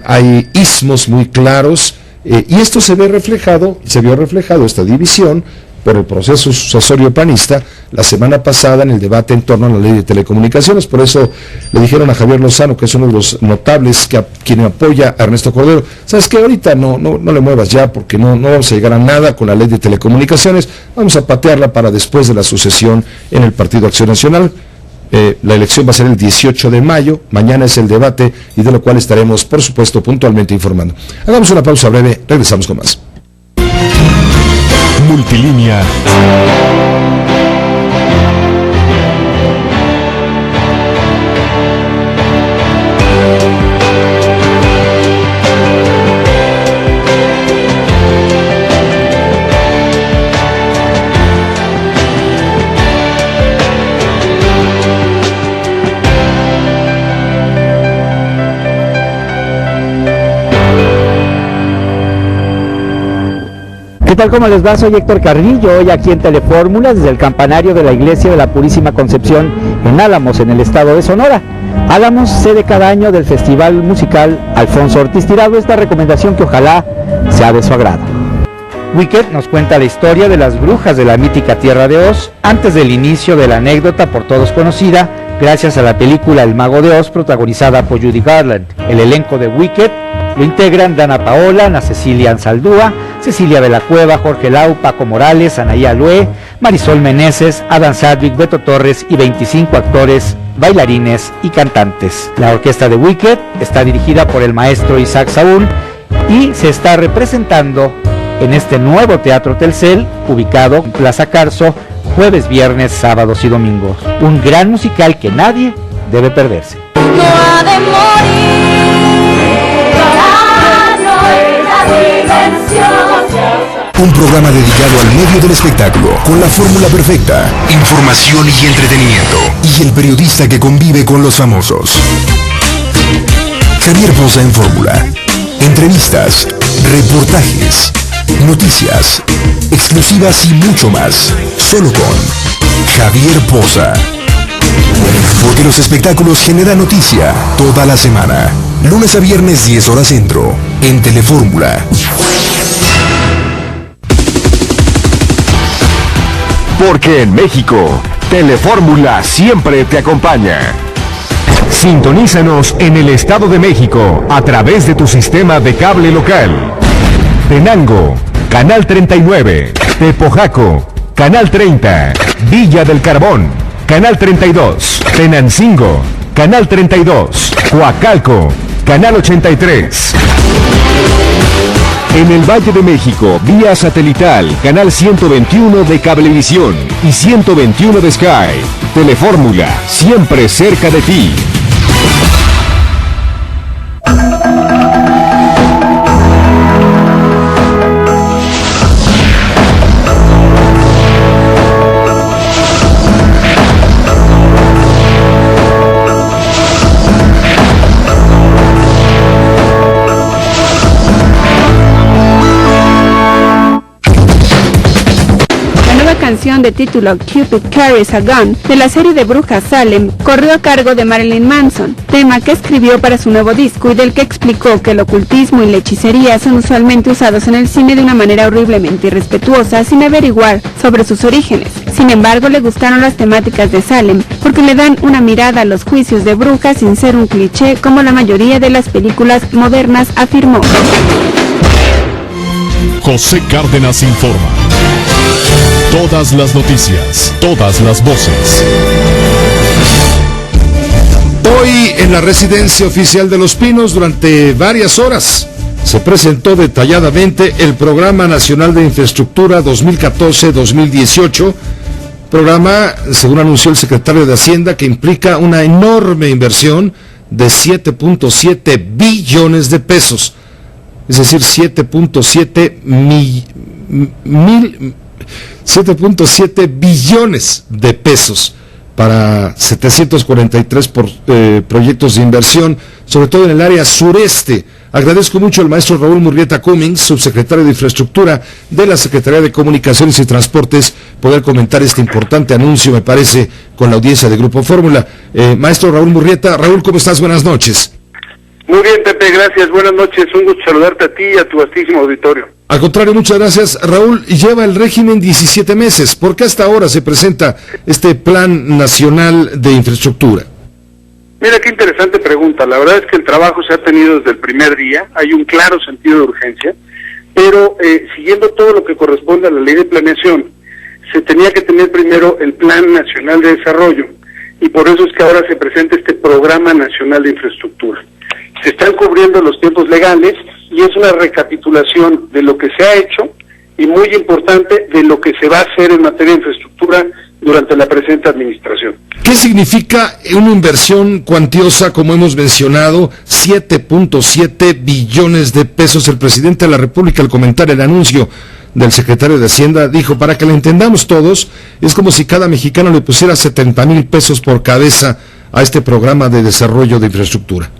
Hay ismos muy claros, y esto se vio reflejado, esta división, por el proceso sucesorio panista la semana pasada en el debate en torno a la ley de telecomunicaciones. Por eso le dijeron a Javier Lozano, que es uno de los notables quien apoya a Ernesto Cordero, sabes que ahorita no le muevas ya, porque no vamos a llegar a nada con la ley de telecomunicaciones, vamos a patearla para después de la sucesión en el Partido Acción Nacional. La elección va a ser el 18 de mayo, mañana es el debate y de lo cual estaremos, por supuesto, puntualmente informando. Hagamos una pausa breve, regresamos con más. Multilínea. ¿Qué tal? ¿Cómo les va? Soy Héctor Carrillo, hoy aquí en Telefórmula, desde el campanario de la Iglesia de la Purísima Concepción en Álamos, en el estado de Sonora. Álamos, sede cada año del Festival Musical Alfonso Ortiz Tirado, esta recomendación que ojalá sea de su agrado. Wicked nos cuenta la historia de las brujas de la mítica Tierra de Oz, antes del inicio de la anécdota por todos conocida, gracias a la película El Mago de Oz, protagonizada por Judy Garland. El elenco de Wicked lo integran Dana Paola, Ana Cecilia Ansaldúa, Cecilia de la Cueva, Jorge Lau, Paco Morales, Anaí Alué, Marisol Meneses, Adam Sadwick, Beto Torres y 25 actores, bailarines y cantantes. La orquesta de Wicked está dirigida por el maestro Isaac Saúl y se está representando en este nuevo Teatro Telcel, ubicado en Plaza Carso, jueves, viernes, sábados y domingos. Un gran musical que nadie debe perderse. No ha de Un programa dedicado al medio del espectáculo, con la fórmula perfecta, información y entretenimiento, y el periodista que convive con los famosos. Javier Poza en Fórmula. Entrevistas, reportajes, noticias, exclusivas y mucho más. Solo con Javier Poza. Porque los espectáculos generan noticia toda la semana. Lunes a viernes 10 horas centro, en Telefórmula. Porque en México, Telefórmula siempre te acompaña. Sintonízanos en el Estado de México a través de tu sistema de cable local. Tenango, Canal 39. Tepojaco, Canal 30. Villa del Carbón, Canal 32. Tenancingo, Canal 32. Coacalco, Canal 83. En el Valle de México, vía satelital, Canal 121 de Cablevisión y 121 de Sky. Telefórmula, siempre cerca de ti. Canción de título Cupid Carries a Gun de la serie de brujas Salem corrió a cargo de Marilyn Manson, tema que escribió para su nuevo disco y del que explicó que el ocultismo y la hechicería son usualmente usados en el cine de una manera horriblemente irrespetuosa sin averiguar sobre sus orígenes. Sin embargo, le gustaron las temáticas de Salem porque le dan una mirada a los juicios de brujas sin ser un cliché como la mayoría de las películas modernas, afirmó. José Cárdenas informa. Todas las noticias, todas las voces. Hoy en la residencia oficial de Los Pinos, durante varias horas, se presentó detalladamente el Programa Nacional de Infraestructura 2014-2018, programa, según anunció el secretario de Hacienda, que implica una enorme inversión de 7.7 billones de pesos, es decir, 7.7 billones de pesos para 743 proyectos de inversión, sobre todo en el área sureste. Agradezco mucho al maestro Raúl Murrieta Cummings, subsecretario de Infraestructura de la Secretaría de Comunicaciones y Transportes, poder comentar este importante anuncio, me parece, con la audiencia de Grupo Fórmula. Maestro Raúl Murrieta. Raúl, ¿cómo estás? Buenas noches. Muy bien, Pepe, gracias. Buenas noches. Un gusto saludarte a ti y a tu vastísimo auditorio. Al contrario, muchas gracias. Raúl, lleva el régimen 17 meses. ¿Por qué hasta ahora se presenta este Plan Nacional de Infraestructura? Mira, qué interesante pregunta. La verdad es que el trabajo se ha tenido desde el primer día. Hay un claro sentido de urgencia, pero siguiendo todo lo que corresponde a la ley de planeación, se tenía que tener primero el Plan Nacional de Desarrollo. y por eso es que ahora se presenta este Programa Nacional de Infraestructura. Se están cubriendo los tiempos legales y es una recapitulación de lo que se ha hecho y, muy importante, de lo que se va a hacer en materia de infraestructura durante la presente administración. ¿Qué significa una inversión cuantiosa, como hemos mencionado, 7.7 billones de pesos? El presidente de la República, al comentar el anuncio del secretario de Hacienda, dijo, para que lo entendamos todos, es como si cada mexicano le pusiera 70,000 pesos por cabeza a este programa de desarrollo de infraestructura.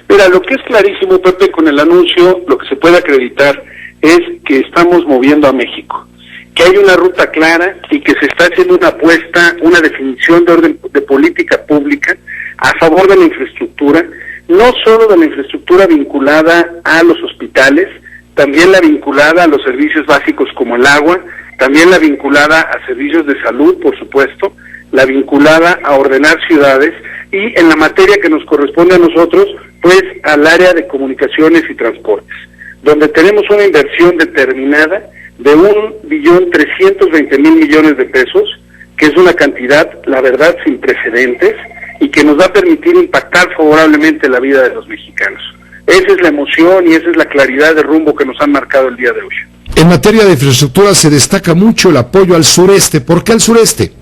Mira, lo que es clarísimo, Pepe, con el anuncio, lo que se puede acreditar es que estamos moviendo a México, que hay una ruta clara y que se está haciendo una apuesta, una definición de orden de política pública a favor de la infraestructura, no solo de la infraestructura vinculada a los hospitales, también la vinculada a los servicios básicos como el agua, también la vinculada a servicios de salud, por supuesto, la vinculada a ordenar ciudades y en la materia que nos corresponde a nosotros, pues al área de comunicaciones y transportes, donde tenemos una inversión determinada de 1.320.000 millones de pesos, que es una cantidad, la verdad, sin precedentes y que nos va a permitir impactar favorablemente la vida de los mexicanos. Esa es la emoción y esa es la claridad de rumbo que nos han marcado el día de hoy. En materia de infraestructura se destaca mucho el apoyo al sureste. ¿Por qué al sureste?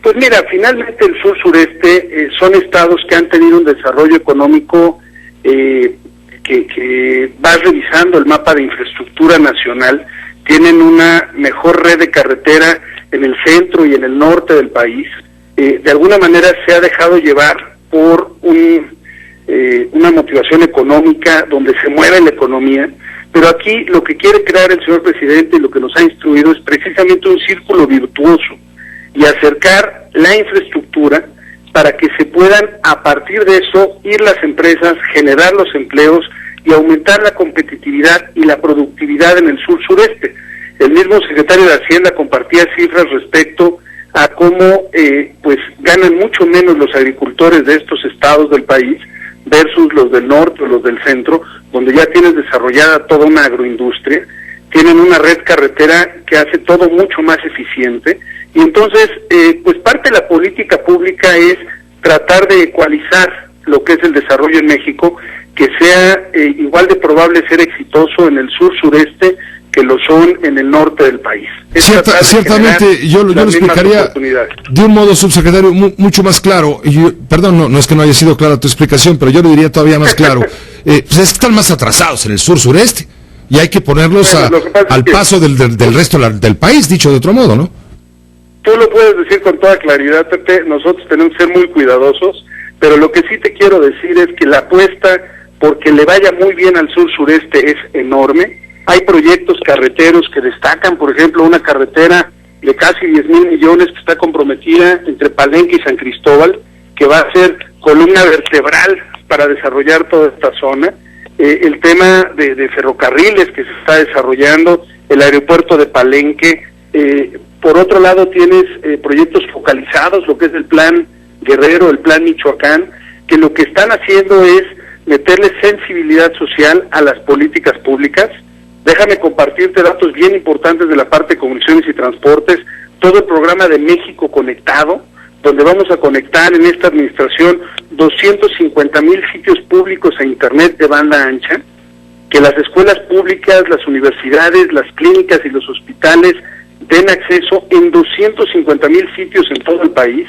Pues mira, finalmente el sur-sureste son estados que han tenido un desarrollo económico que va revisando el mapa de infraestructura nacional, tienen una mejor red de carretera en el centro y en el norte del país. De alguna manera se ha dejado llevar por una motivación económica donde se mueve la economía, pero aquí lo que quiere crear el señor presidente y lo que nos ha instruido es precisamente un círculo virtuoso y acercar la infraestructura para que se puedan, a partir de eso, ir las empresas, generar los empleos y aumentar la competitividad y la productividad en el sur-sureste. El mismo secretario de Hacienda compartía cifras respecto a cómo pues ganan mucho menos los agricultores de estos estados del país versus los del norte o los del centro, donde ya tienes desarrollada toda una agroindustria, tienen una red carretera que hace todo mucho más eficiente, y entonces pues parte de la política pública es tratar de ecualizar lo que es el desarrollo en México, que sea igual de probable ser exitoso en el sur-sureste que lo son en el norte del país. Ciertamente, yo lo explicaría de un modo, subsecretario, mucho más claro. Perdón, no es que no haya sido clara tu explicación, pero yo lo diría todavía más claro. Pues es que están más atrasados en el sur-sureste y hay que ponerlos al paso del resto del país, dicho de otro modo, ¿no? Tú lo puedes decir con toda claridad, Pepe, nosotros tenemos que ser muy cuidadosos, pero lo que sí te quiero decir es que la apuesta porque le vaya muy bien al sur-sureste es enorme. Hay proyectos carreteros que destacan, por ejemplo, una carretera de casi 10,000 millones que está comprometida entre Palenque y San Cristóbal, que va a ser columna vertebral para desarrollar toda esta zona. El tema de ferrocarriles que se está desarrollando, el aeropuerto de Palenque. Por otro lado tienes proyectos focalizados, lo que es el Plan Guerrero, el Plan Michoacán, que lo que están haciendo es meterle sensibilidad social a las políticas públicas. Déjame compartirte datos bien importantes de la parte de comunicaciones y transportes, todo el programa de México Conectado, donde vamos a conectar en esta administración 250,000 sitios públicos a internet de banda ancha, que las escuelas públicas, las universidades, las clínicas y los hospitales den acceso en 250,000 sitios en todo el país.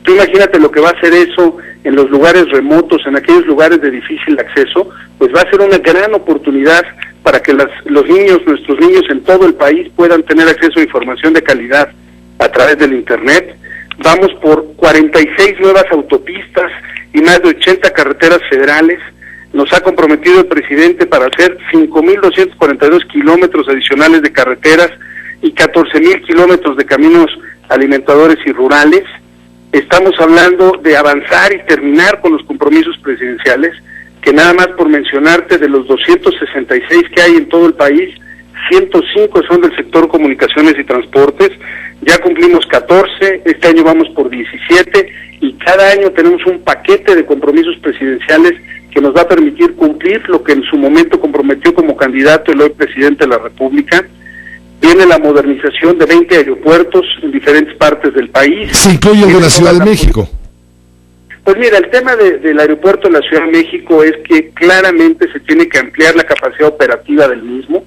Tú imagínate lo que va a hacer eso en los lugares remotos, en aquellos lugares de difícil acceso, pues va a ser una gran oportunidad para que los niños, nuestros niños en todo el país puedan tener acceso a información de calidad a través del Internet. Vamos por 46 nuevas autopistas y más de 80 carreteras federales. Nos ha comprometido el presidente para hacer 5,242 kilómetros adicionales de carreteras y 14,000 kilómetros de caminos alimentadores y rurales. Estamos hablando de avanzar y terminar con los compromisos presidenciales, que nada más por mencionarte, de los 266 que hay en todo el país, 105 son del sector comunicaciones y transportes. Ya cumplimos 14, este año vamos por 17 y cada año tenemos un paquete de compromisos presidenciales que nos va a permitir cumplir lo que en su momento comprometió como candidato el hoy presidente de la República. Viene la modernización de 20 aeropuertos en diferentes partes del país. Se incluye el de la Ciudad de México. Pues mira, el tema del aeropuerto de la Ciudad de México es que claramente se tiene que ampliar la capacidad operativa del mismo,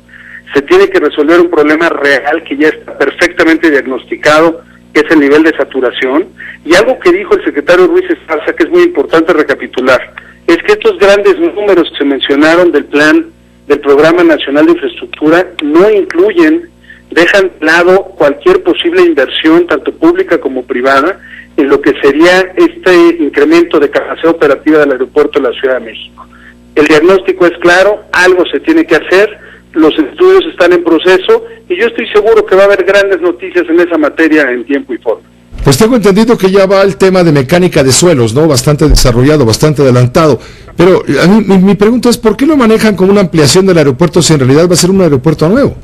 se tiene que resolver un problema real que ya está perfectamente diagnosticado, que es el nivel de saturación, y algo que dijo el secretario Ruiz Esparza, que es muy importante recapitular, es que estos grandes números que se mencionaron del Programa Nacional de Infraestructura no incluyen, dejan de lado cualquier posible inversión, tanto pública como privada, en lo que sería este incremento de capacidad operativa del aeropuerto de la Ciudad de México. El diagnóstico es claro, algo se tiene que hacer, los estudios están en proceso y yo estoy seguro que va a haber grandes noticias en esa materia en tiempo y forma. Pues tengo entendido que ya va el tema de mecánica de suelos, ¿no? Bastante desarrollado, bastante adelantado. Pero a mí, mi pregunta es, ¿por qué lo manejan como una ampliación del aeropuerto si en realidad va a ser un aeropuerto nuevo?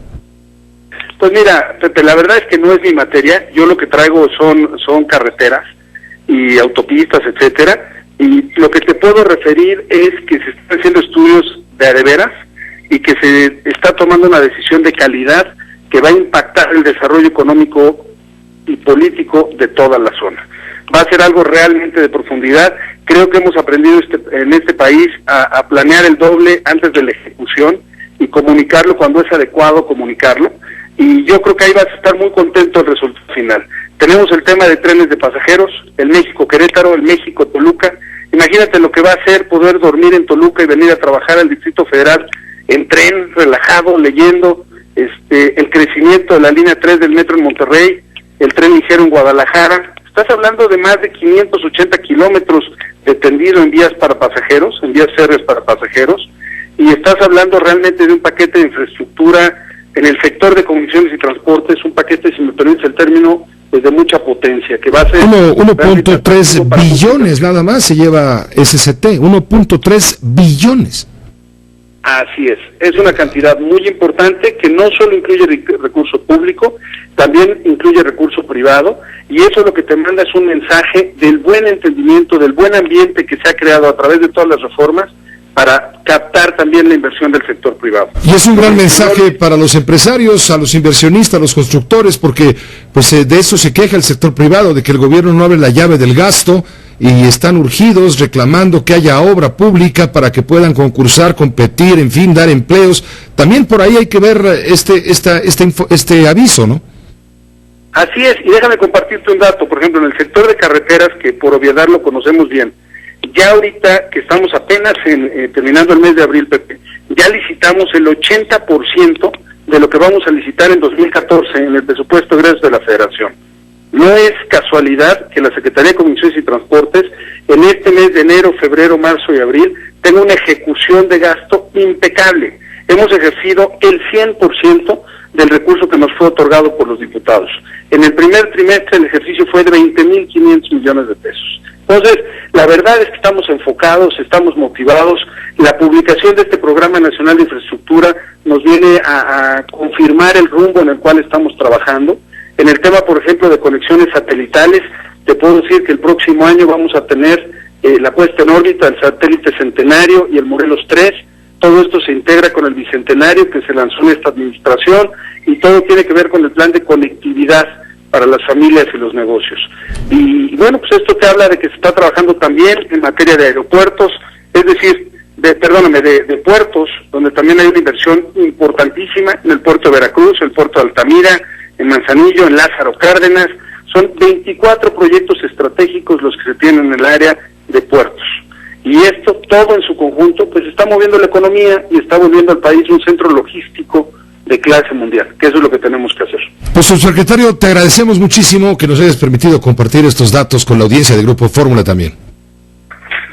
Pues mira, Pepe, la verdad es que no es mi materia. Yo lo que traigo son carreteras y autopistas, etcétera. Y lo que te puedo referir es que se están haciendo estudios de veras y que se está tomando una decisión de calidad que va a impactar el desarrollo económico y político de toda la zona. Va a ser algo realmente de profundidad. Creo que hemos aprendido en este país a planear el doble antes de la ejecución y comunicarlo cuando es adecuado comunicarlo. Y yo creo que ahí vas a estar muy contento del resultado final. Tenemos el tema de trenes de pasajeros, el México-Querétaro, el México-Toluca. Imagínate lo que va a ser poder dormir en Toluca y venir a trabajar al Distrito Federal en tren, relajado, leyendo, el crecimiento de la línea 3 del metro en Monterrey, el tren ligero en Guadalajara. Estás hablando de más de 580 kilómetros de tendido en vías para pasajeros, en vías férreas para pasajeros, y estás hablando realmente de un paquete de infraestructura en el sector de comunicaciones y transportes, un paquete, si me permites el término, pues de mucha potencia, que va a ser... 1.3 billones nada más se lleva SCT, 1.3 billones. Así es una cantidad muy importante que no solo incluye recurso público, también incluye recurso privado, y eso lo que te manda es un mensaje del buen entendimiento, del buen ambiente que se ha creado a través de todas las reformas, para captar también la inversión del sector privado. Y es un gran mensaje para los empresarios, a los inversionistas, a los constructores, porque pues de eso se queja el sector privado, de que el gobierno no abre la llave del gasto y están urgidos reclamando que haya obra pública para que puedan concursar, competir, en fin, dar empleos. También por ahí hay que ver este aviso, ¿no? Así es, y déjame compartirte un dato. Por ejemplo, en el sector de carreteras, que por obviedad lo conocemos bien, ya ahorita que estamos apenas terminando el mes de abril, Pepe, ya licitamos el 80% de lo que vamos a licitar en 2014 en el presupuesto egresos de la Federación. No es casualidad que la Secretaría de Comunicaciones y Transportes en este mes de enero, febrero, marzo y abril tenga una ejecución de gasto impecable. Hemos ejercido el 100% del recurso que nos fue otorgado por los diputados. En el primer trimestre el ejercicio fue de 20.500 millones de pesos. Entonces, la verdad es que estamos enfocados, estamos motivados. La publicación de este Programa Nacional de Infraestructura nos viene a confirmar el rumbo en el cual estamos trabajando. En el tema, por ejemplo, de conexiones satelitales, te puedo decir que el próximo año vamos a tener la puesta en órbita del satélite Centenario y el Morelos 3. Todo esto se integra con el Bicentenario que se lanzó en esta administración y todo tiene que ver con el plan de conectividad para las familias y los negocios. Y bueno, pues esto te habla de que se está trabajando también en materia de aeropuertos, es decir, de puertos, donde también hay una inversión importantísima en el puerto de Veracruz, el puerto de Altamira, en Manzanillo, en Lázaro Cárdenas. Son 24 proyectos estratégicos los que se tienen en el área de puertos. Y esto, todo en su conjunto, pues está moviendo la economía y está volviendo al país un centro logístico de clase mundial, que eso es lo que tenemos que hacer. Pues, subsecretario, te agradecemos muchísimo que nos hayas permitido compartir estos datos con la audiencia de Grupo Fórmula también.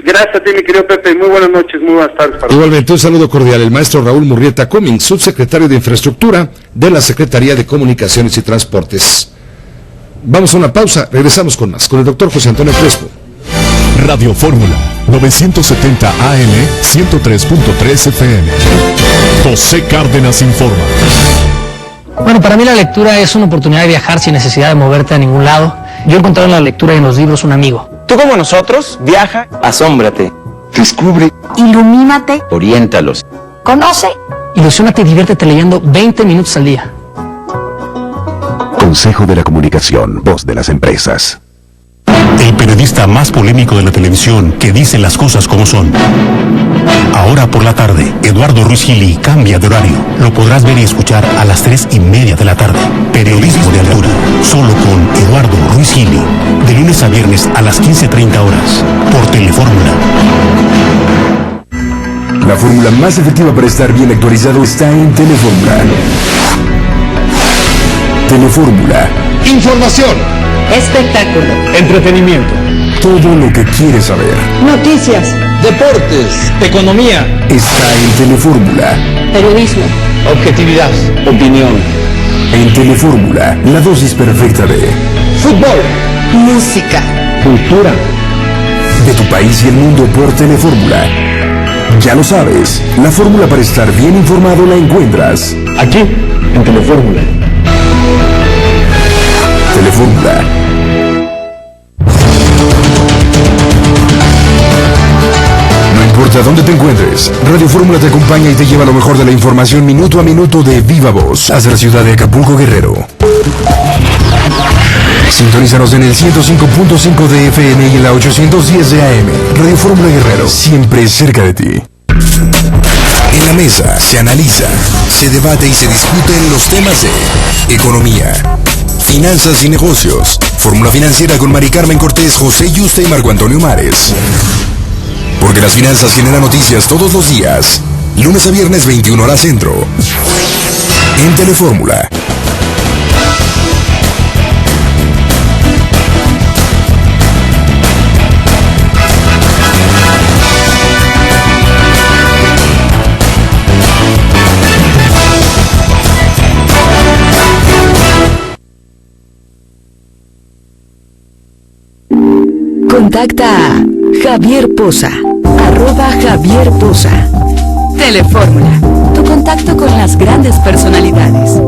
Gracias a ti, mi querido Pepe, muy buenas noches, muy buenas tardes. Igualmente, un saludo cordial, el maestro Raúl Murrieta Cummings, subsecretario de Infraestructura de la Secretaría de Comunicaciones y Transportes. Vamos a una pausa, regresamos con más, con el doctor José Antonio Crespo. Radio Fórmula, 970 AM, 103.3 FM. José Cárdenas informa. Bueno, para mí la lectura es una oportunidad de viajar sin necesidad de moverte a ningún lado. Yo he encontrado en la lectura y en los libros un amigo. Tú como nosotros, viaja, asómbrate, descubre, ilumínate, oriéntalos, conoce, ilusiónate y diviértete leyendo 20 minutos al día. Consejo de la Comunicación, voz de las empresas. El periodista más polémico de la televisión, que dice las cosas como son. Ahora por la tarde, Eduardo Ruiz Gili cambia de horario. Lo podrás ver y escuchar a las 3:30 de la tarde. Periodismo de altura, solo con Eduardo Ruiz Gili. De lunes a viernes a las 15:30 horas, por Telefórmula. La fórmula más efectiva para estar bien actualizado está en Telefórmula. Telefórmula. Información. Espectáculo. Entretenimiento. Todo lo que quieres saber. Noticias. Deportes. Economía. Está en Telefórmula. Periodismo. Objetividad. Opinión. En Telefórmula, la dosis perfecta de fútbol. Música. Cultura. De tu país y el mundo por Telefórmula. Ya lo sabes, la fórmula para estar bien informado la encuentras aquí, en Telefórmula. Telefórmula. No importa dónde te encuentres, Radio Fórmula te acompaña y te lleva lo mejor de la información minuto a minuto de viva voz hacia la ciudad de Acapulco, Guerrero. Sintonízanos en el 105.5 de FM y en la 810 de AM. Radio Fórmula Guerrero, siempre cerca de ti. En la mesa se analiza, se debate y se discuten los temas de economía, finanzas y negocios. Fórmula Financiera con Mari Carmen Cortés, José Yuste y Marco Antonio Mares. Porque las finanzas generan noticias todos los días. Lunes a viernes, 21 horas centro. En Telefórmula. Contacta a Javier Poza, @Javier Poza. Telefórmula, tu contacto con las grandes personalidades.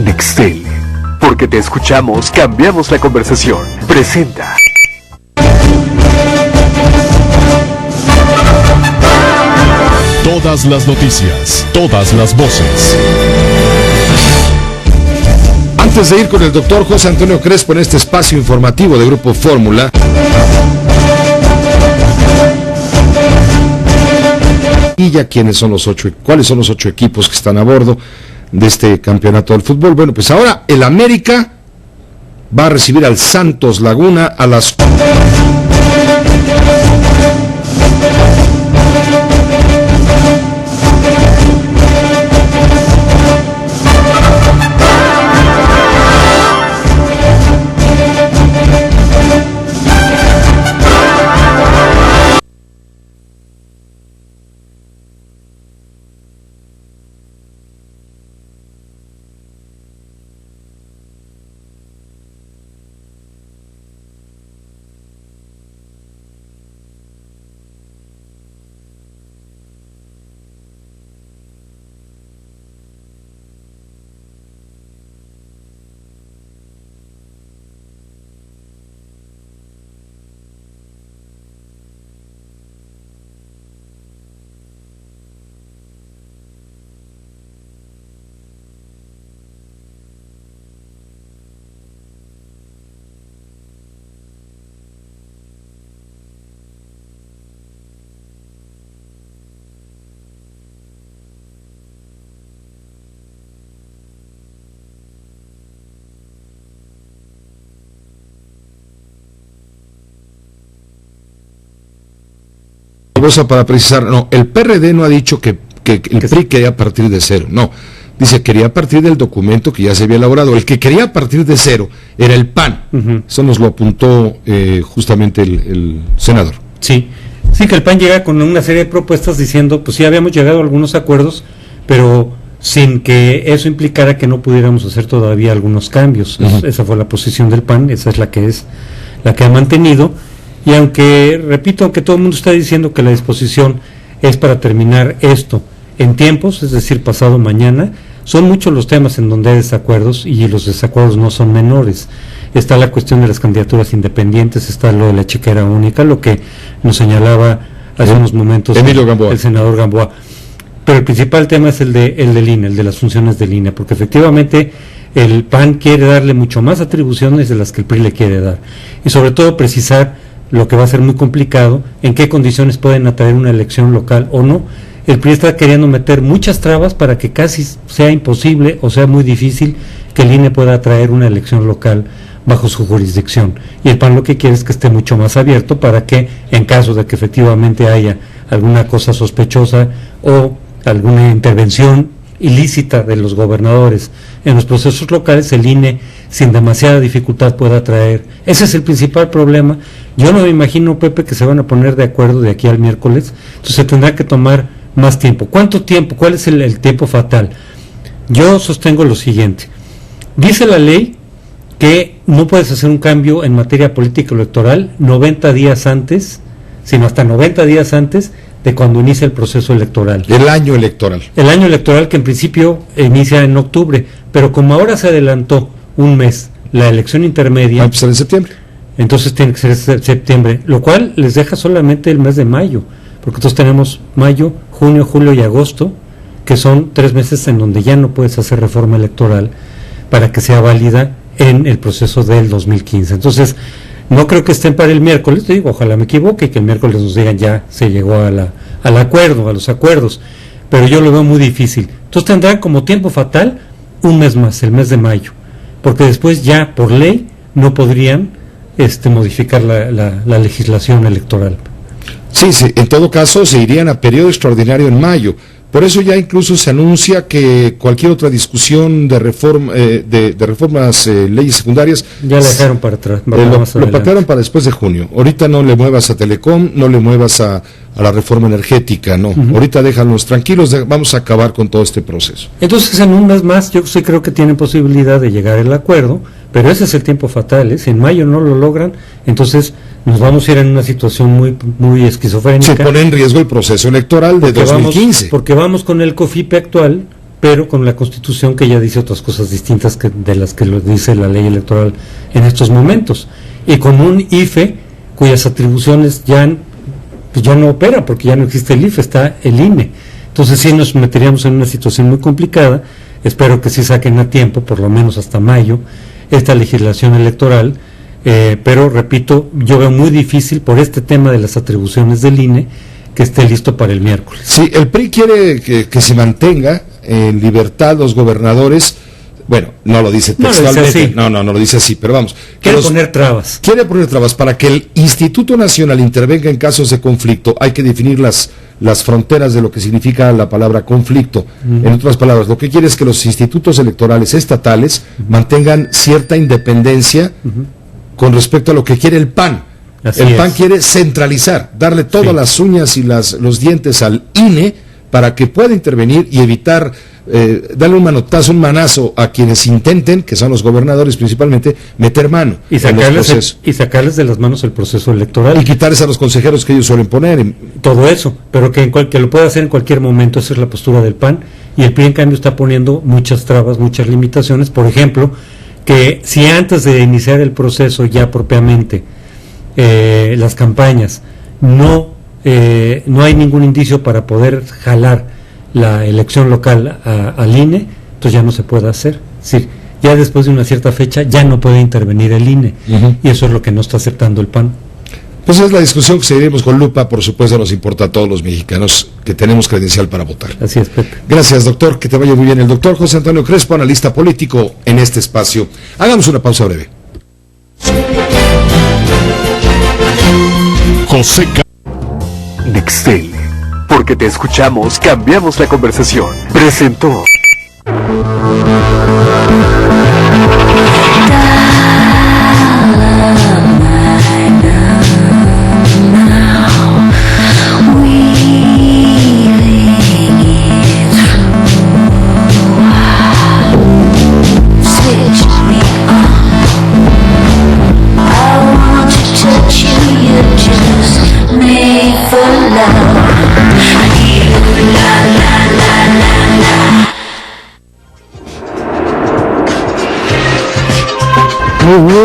Nextel, porque te escuchamos, cambiamos la conversación. Presenta. Todas las noticias, todas las voces. Antes de ir con el doctor José Antonio Crespo en este espacio informativo de Grupo Fórmula, y ya cuáles son los 8 equipos que están a bordo de este campeonato del fútbol. Bueno, pues ahora el América va a recibir al Santos Laguna a las... Para precisar, no, el PRD no ha dicho que el PRI quería a partir de cero, no, dice quería a partir del documento que ya se había elaborado. El que quería a partir de cero era el PAN. Eso nos lo apuntó justamente el senador. Sí, Sí, que el PAN llega con una serie de propuestas diciendo, pues sí, habíamos llegado a algunos acuerdos, pero sin que eso implicara que no pudiéramos hacer todavía algunos cambios. Esa fue la posición del PAN, esa es la que ha mantenido, y aunque, repito, aunque todo el mundo está diciendo que la disposición es para terminar esto en tiempos, es decir, pasado mañana, son muchos los temas en donde hay desacuerdos, y los desacuerdos no son menores. Está la cuestión de las candidaturas independientes, está lo de la chequera única, lo que nos señalaba hace unos momentos el senador Gamboa. Pero el principal tema es el del INE, el de las funciones del INE, porque efectivamente el PAN quiere darle mucho más atribuciones de las que el PRI le quiere dar, y sobre todo precisar lo que va a ser muy complicado, en qué condiciones pueden atraer una elección local o no. El PRI está queriendo meter muchas trabas para que casi sea imposible o sea muy difícil que el INE pueda atraer una elección local bajo su jurisdicción, y el PAN lo que quiere es que esté mucho más abierto para que, en caso de que efectivamente haya alguna cosa sospechosa o alguna intervención ilícita de los gobernadores en los procesos locales, el INE sin demasiada dificultad pueda traer. Ese es el principal problema. Yo no me imagino, Pepe, que se van a poner de acuerdo de aquí al miércoles, entonces se tendrá que tomar más tiempo. ¿Cuánto tiempo? ¿Cuál es el tiempo fatal? Yo sostengo lo siguiente. Dice la ley que no puedes hacer un cambio en materia política electoral 90 días antes, sino hasta 90 días antes de cuando inicia el proceso electoral. El año electoral. El año electoral, que en principio inicia en octubre, pero como ahora se adelantó un mes la elección intermedia... Va a empezar en septiembre. Entonces tiene que ser septiembre, lo cual les deja solamente el mes de mayo, porque entonces tenemos mayo, junio, julio y agosto, que son 3 meses en donde ya no puedes hacer reforma electoral para que sea válida en el proceso del 2015. Entonces, no creo que estén para el miércoles, te digo, ojalá me equivoque y que el miércoles nos digan ya se llegó al acuerdo, a los acuerdos, pero yo lo veo muy difícil. Entonces tendrán como tiempo fatal un mes más, el mes de mayo, porque después ya por ley no podrían modificar la legislación electoral. Sí, en todo caso se irían a periodo extraordinario en mayo. Por eso ya incluso se anuncia que cualquier otra discusión de reformas, leyes secundarias... Ya la dejaron para atrás. Lo patearon para después de junio. Ahorita no le muevas a Telecom, no le muevas a la reforma energética, no. Ahorita déjanos tranquilos, vamos a acabar con todo este proceso. Entonces en un mes más yo sí creo que tienen posibilidad de llegar al acuerdo, pero ese es el tiempo fatal, Si en mayo no lo logran, entonces nos vamos a ir en una situación muy esquizofrénica. Se pone en riesgo el proceso electoral de 2015. Porque vamos con el COFIPE actual, pero con la Constitución que ya dice otras cosas distintas de las que lo dice la ley electoral en estos momentos. Y con un IFE cuyas atribuciones ya no opera, porque ya no existe el IFE, está el INE. Entonces sí nos meteríamos en una situación muy complicada. Espero que sí saquen a tiempo, por lo menos hasta mayo, esta legislación electoral, pero repito, yo veo muy difícil por este tema de las atribuciones del INE que esté listo para el miércoles. Sí, el PRI quiere que se mantenga en libertad los gobernadores. Bueno, no lo dice textualmente, no lo dice así, pero vamos. Quiere poner trabas para que el Instituto Nacional intervenga en casos de conflicto. Hay que definir las fronteras de lo que significa la palabra conflicto. En otras palabras, lo que quiere es que los institutos electorales estatales mantengan cierta independencia con respecto a lo que quiere el PAN. El PAN quiere centralizar, darle todas las uñas y los dientes al INE para que pueda intervenir y evitar, darle un manazo a quienes intenten, que son los gobernadores principalmente, meter mano y sacarles de las manos el proceso electoral. Y quitarles a los consejeros que ellos suelen poner. Todo eso, pero que lo pueda hacer en cualquier momento. Esa es la postura del PAN, y el PRI en cambio está poniendo muchas trabas, muchas limitaciones. Por ejemplo, que si antes de iniciar el proceso ya propiamente las campañas no hay ningún indicio para poder jalar la elección local al INE, entonces ya no se puede hacer. Es decir, ya después de una cierta fecha ya no puede intervenir el INE, y eso es lo que no está aceptando el PAN. Pues es la discusión que seguiremos con lupa. Por supuesto nos importa a todos los mexicanos que tenemos credencial para votar. Así es, Pepe. Gracias, doctor, que te vaya muy bien. El doctor José Antonio Crespo, analista político en este espacio. Hagamos una pausa breve. José Nextel, porque te escuchamos, cambiamos la conversación. Presentó.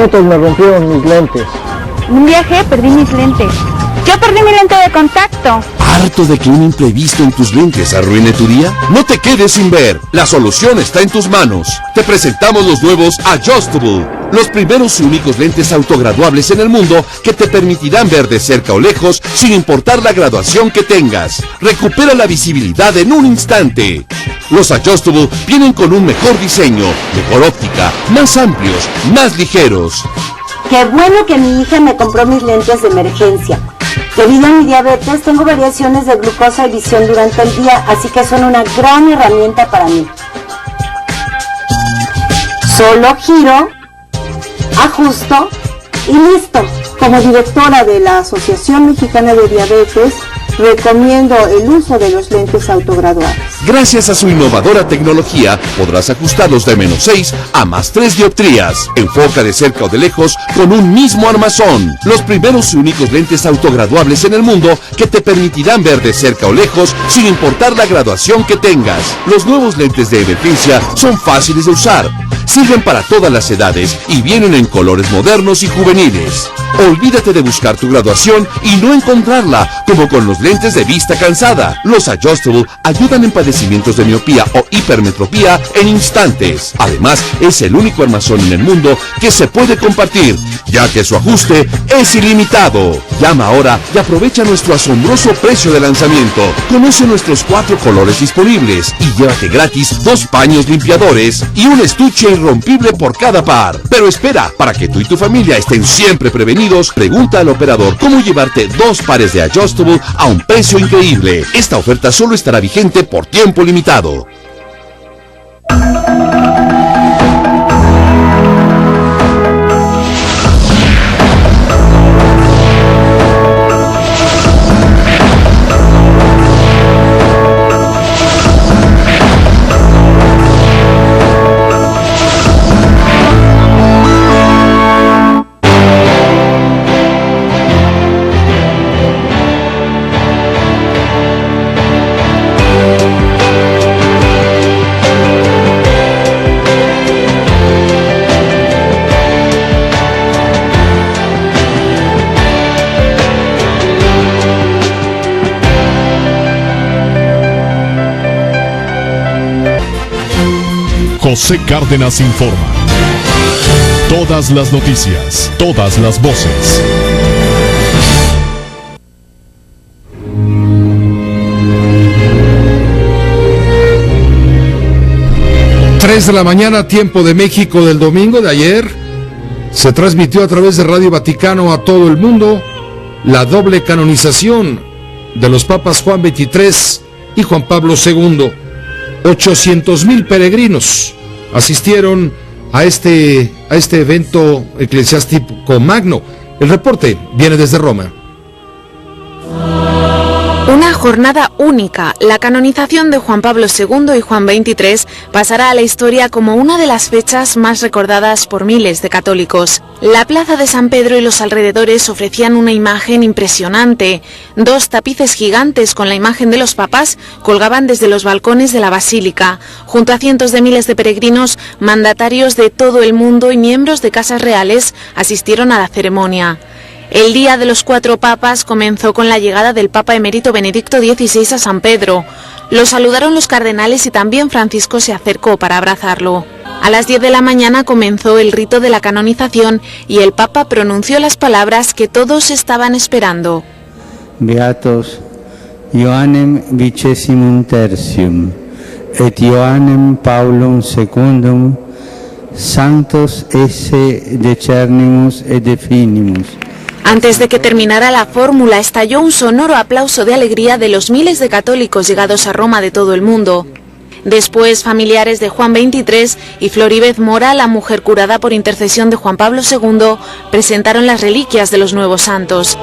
motos me rompieron mis lentes. Un viaje perdí mis lentes. Yo perdí mi lente de contacto. ¿Harto de que un imprevisto en tus lentes arruine tu día? No te quedes sin ver. La solución está en tus manos. Te presentamos los nuevos Adjustable, los primeros y únicos lentes autograduables en el mundo que te permitirán ver de cerca o lejos sin importar la graduación que tengas. Recupera la visibilidad en un instante. Los Adjustable vienen con un mejor diseño, mejor óptica, más amplios, más ligeros. Qué bueno que mi hija me compró mis lentes de emergencia. Debido a mi diabetes, tengo variaciones de glucosa y visión durante el día, así que son una gran herramienta para mí. Solo giro, ajusto y listo. Como directora de la Asociación Mexicana de Diabetes, recomiendo el uso de los lentes autograduables. Gracias a su innovadora tecnología, podrás ajustarlos de -6 a +3 dioptrías. Enfoca de cerca o de lejos con un mismo armazón. Los primeros y únicos lentes autograduables en el mundo que te permitirán ver de cerca o lejos sin importar la graduación que tengas. Los nuevos lentes de emergencia son fáciles de usar. Sirven para todas las edades y vienen en colores modernos y juveniles. Olvídate de buscar tu graduación y no encontrarla, como con los lentes de vista cansada. Los Adjustable ayudan en padecimientos de miopía o hipermetropía en instantes. Además, es el único armazón en el mundo que se puede compartir, ya que su ajuste es ilimitado. Llama ahora y aprovecha nuestro asombroso precio de lanzamiento. Conoce nuestros 4 colores disponibles y llévate gratis 2 paños limpiadores y un estuche irrompible por cada par. Pero espera, para que tú y tu familia estén siempre prevenidos, pregunta al operador cómo llevarte 2 pares de Adjustable a un precio increíble. Esta oferta solo estará vigente por tiempo limitado. José Cárdenas informa. Todas las noticias, todas las voces. De la mañana, tiempo de México del domingo de ayer, se transmitió a través de Radio Vaticano a todo el mundo la doble canonización de los papas Juan XXIII y Juan Pablo II. 800,000 peregrinos asistieron a este evento eclesiástico magno. El reporte viene desde Roma. Una jornada única. La canonización de Juan Pablo II y Juan XXIII pasará a la historia como una de las fechas más recordadas por miles de católicos. La plaza de San Pedro y los alrededores ofrecían una imagen impresionante. 2 tapices gigantes con la imagen de los papas colgaban desde los balcones de la basílica. Junto a cientos de miles de peregrinos, mandatarios de todo el mundo y miembros de casas reales asistieron a la ceremonia. El Día de los 4 Papas comenzó con la llegada del Papa emérito Benedicto XVI a San Pedro. Lo saludaron los cardenales y también Francisco se acercó para abrazarlo. A las 10 de la mañana comenzó el rito de la canonización y el Papa pronunció las palabras que todos estaban esperando. Beatos Ioannem vicessimum tertium et Ioannem Paulum secundum sanctos esse decernimus et definimus. Antes de que terminara la fórmula, estalló un sonoro aplauso de alegría de los miles de católicos llegados a Roma de todo el mundo. Después, familiares de Juan XXIII y Floribeth Mora, la mujer curada por intercesión de Juan Pablo II, presentaron las reliquias de los nuevos santos.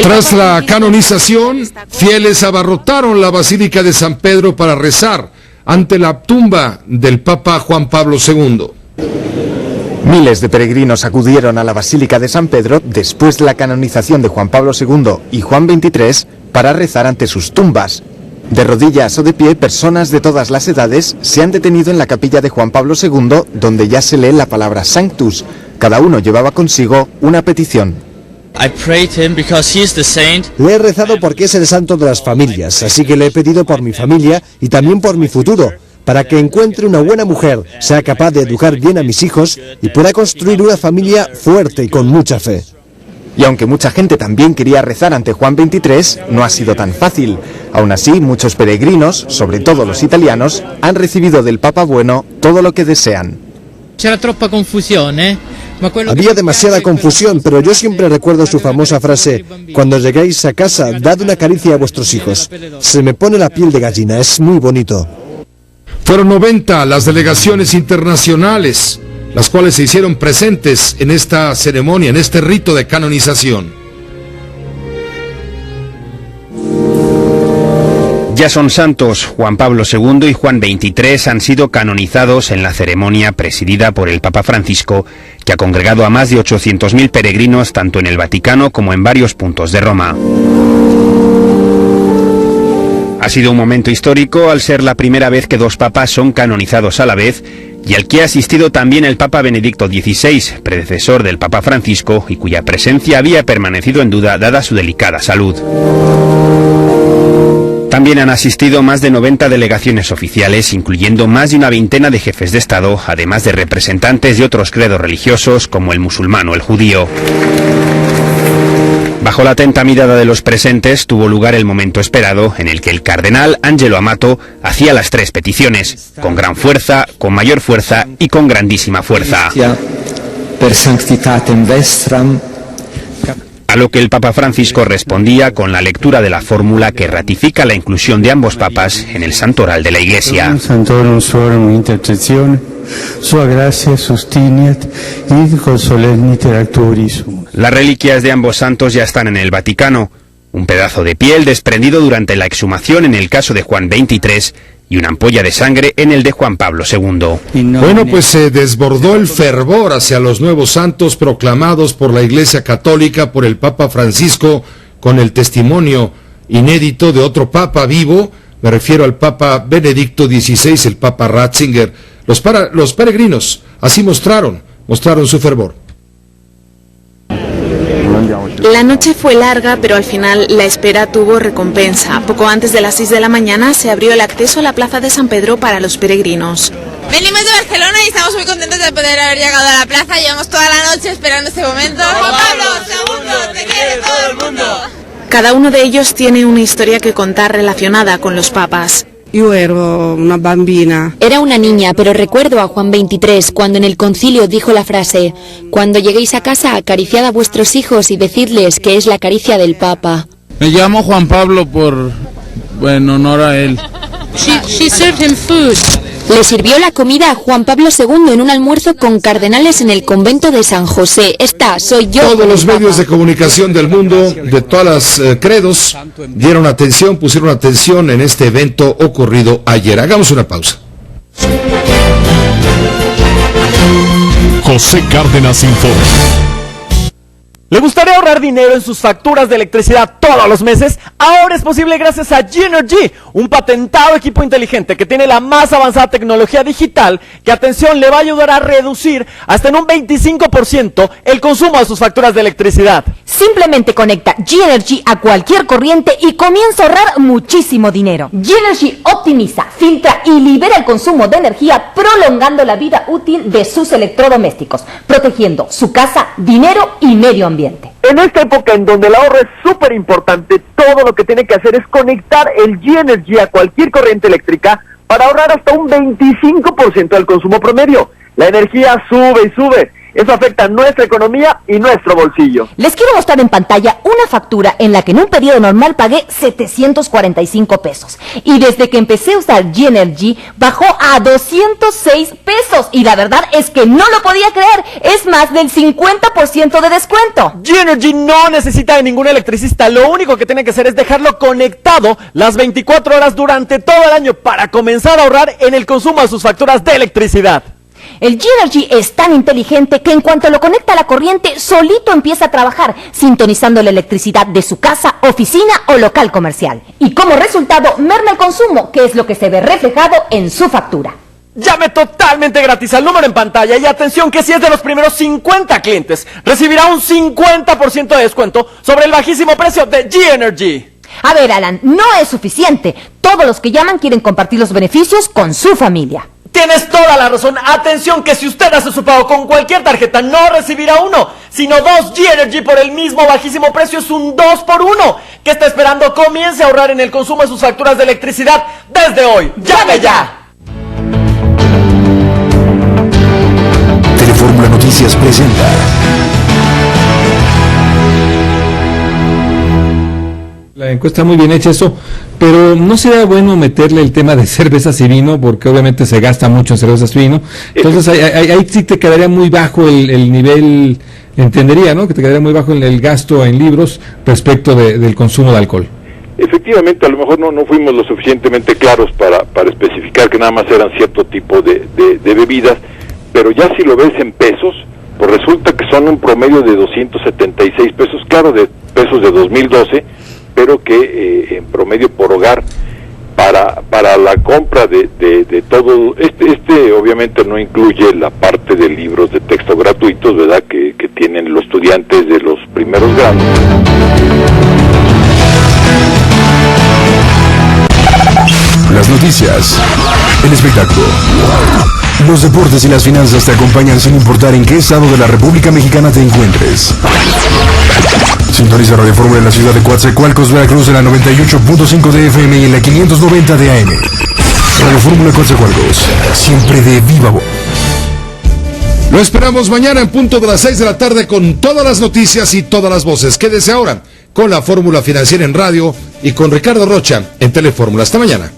Tras la canonización, fieles abarrotaron la Basílica de San Pedro para rezar ante la tumba del Papa Juan Pablo II. Miles de peregrinos acudieron a la Basílica de San Pedro después de la canonización de Juan Pablo II y Juan XXIII para rezar ante sus tumbas. De rodillas o de pie, personas de todas las edades se han detenido en la capilla de Juan Pablo II, donde ya se lee la palabra Sanctus. Cada uno llevaba consigo una petición. Le he rezado porque es el santo de las familias, así que le he pedido por mi familia y también por mi futuro, para que encuentre una buena mujer, sea capaz de educar bien a mis hijos y pueda construir una familia fuerte y con mucha fe. Y aunque mucha gente también quería rezar ante Juan XXIII, no ha sido tan fácil. Aún así, muchos peregrinos, sobre todo los italianos, han recibido del Papa Bueno todo lo que desean. Había demasiada confusión, pero yo siempre recuerdo su famosa frase: cuando lleguéis a casa, dad una caricia a vuestros hijos. Se me pone la piel de gallina, es muy bonito. Fueron 90 las delegaciones internacionales, las cuales se hicieron presentes en esta ceremonia, en este rito de canonización. Ya son santos. Juan Pablo II y Juan XXIII han sido canonizados en la ceremonia presidida por el Papa Francisco, que ha congregado a más de 800.000 peregrinos tanto en el Vaticano como en varios puntos de Roma. Ha sido un momento histórico al ser la primera vez que dos papas son canonizados a la vez y al que ha asistido también el Papa Benedicto XVI, predecesor del Papa Francisco y cuya presencia había permanecido en duda dada su delicada salud. También han asistido más de 90 delegaciones oficiales, incluyendo más de una veintena de jefes de Estado, además de representantes de otros credos religiosos como el musulmán o el judío. Bajo la atenta mirada de los presentes tuvo lugar el momento esperado en el que el cardenal Angelo Amato hacía las tres peticiones, con gran fuerza, con mayor fuerza y con grandísima fuerza. Per sanctitatem vestram. A lo que el Papa Francisco respondía con la lectura de la fórmula que ratifica la inclusión de ambos papas en el santoral de la Iglesia. Santorum suorum intercessione, sua gracia sustiniat, id col solemniter acturis. Las reliquias de ambos santos ya están en el Vaticano. Un pedazo de piel desprendido durante la exhumación en el caso de Juan XXIII y una ampolla de sangre en el de Juan Pablo II. Bueno, pues se desbordó el fervor hacia los nuevos santos proclamados por la Iglesia Católica, por el Papa Francisco, con el testimonio inédito de otro Papa vivo. Me refiero al Papa Benedicto XVI, el Papa Ratzinger. Los peregrinos así mostraron su fervor. La noche fue larga, pero al final la espera tuvo recompensa. Poco antes de las 6 de la mañana se abrió el acceso a la plaza de San Pedro para los peregrinos. Venimos de Barcelona y estamos muy contentos de poder haber llegado a la plaza. Llevamos toda la noche esperando este momento. ¡Juan Pablo II, te quiere todo el mundo! Cada uno de ellos tiene una historia que contar relacionada con los papas. Yo era una bambina. Era una niña, pero recuerdo a Juan XXIII cuando en el concilio dijo la frase: cuando lleguéis a casa, acariciad a vuestros hijos y decidles que es la caricia del Papa. Me llamo Juan Pablo en honor a él. She served him food. Le sirvió la comida a Juan Pablo II en un almuerzo con cardenales en el convento de San José. Esta soy yo. Todos los medios de comunicación del mundo, de todas las credos, pusieron atención en este evento ocurrido ayer. Hagamos una pausa. José Cárdenas informa. ¿Le gustaría ahorrar dinero en sus facturas de electricidad todos los meses? Ahora es posible gracias a G-Energy, un patentado equipo inteligente que tiene la más avanzada tecnología digital que, atención, le va a ayudar a reducir hasta en un 25% el consumo de sus facturas de electricidad. Simplemente conecta G-Energy a cualquier corriente y comienza a ahorrar muchísimo dinero. G-Energy optimiza, filtra y libera el consumo de energía, prolongando la vida útil de sus electrodomésticos, protegiendo su casa, dinero y medio ambiente. En esta época en donde el ahorro es súper importante, todo lo que tiene que hacer es conectar el G-Energy a cualquier corriente eléctrica para ahorrar hasta un 25% del consumo promedio. La energía sube y sube. Eso afecta nuestra economía y nuestro bolsillo. Les quiero mostrar en pantalla una factura en la que en un periodo normal pagué 745 pesos. Y desde que empecé a usar G-Energy bajó a 206 pesos. Y la verdad es que no lo podía creer. Es más del 50% de descuento. G-Energy no necesita de ningún electricista. Lo único que tiene que hacer es dejarlo conectado las 24 horas durante todo el año para comenzar a ahorrar en el consumo de sus facturas de electricidad. El G-Energy es tan inteligente que en cuanto lo conecta a la corriente, solito empieza a trabajar, sintonizando la electricidad de su casa, oficina o local comercial. Y como resultado, merma el consumo, que es lo que se ve reflejado en su factura. Llame totalmente gratis al número en pantalla y atención que si es de los primeros 50 clientes, recibirá un 50% de descuento sobre el bajísimo precio de G-Energy. A ver, Alan, no es suficiente. Todos los que llaman quieren compartir los beneficios con su familia. Tienes toda la razón. Atención que si usted hace su pago con cualquier tarjeta, no recibirá uno, sino 2 G-Energy por el mismo bajísimo precio. Es un 2x1. ¿Qué está esperando? Comience a ahorrar en el consumo de sus facturas de electricidad desde hoy. ¡Llame ya! Telefórmula Noticias presenta. La encuesta muy bien hecha eso, pero no sería bueno meterle el tema de cervezas y vino, porque obviamente se gasta mucho en cervezas y vino. Entonces ahí sí te quedaría muy bajo el nivel, entendería, ¿no? Que te quedaría muy bajo el gasto en libros respecto del consumo de alcohol. Efectivamente, a lo mejor no fuimos lo suficientemente claros para especificar que nada más eran cierto tipo de bebidas, pero ya si lo ves en pesos, pues resulta que son un promedio de 276 pesos, claro, de pesos de 2012, pero que en promedio por hogar para la compra de todo este obviamente no incluye la parte de libros de texto gratuitos, ¿verdad?, que tienen los estudiantes de los primeros grados. Las noticias, el espectáculo, los deportes y las finanzas te acompañan sin importar en qué estado de la República Mexicana te encuentres. Sintoniza Radio Fórmula en la ciudad de Coatzacoalcos, Veracruz, en la 98.5 de FM y en la 590 de AM. Radio Fórmula Coatzacoalcos, siempre de viva voz. Lo esperamos mañana en punto de las 6 de la tarde con todas las noticias y todas las voces. Quédese ahora con la Fórmula Financiera en radio y con Ricardo Rocha en Telefórmula. Hasta mañana.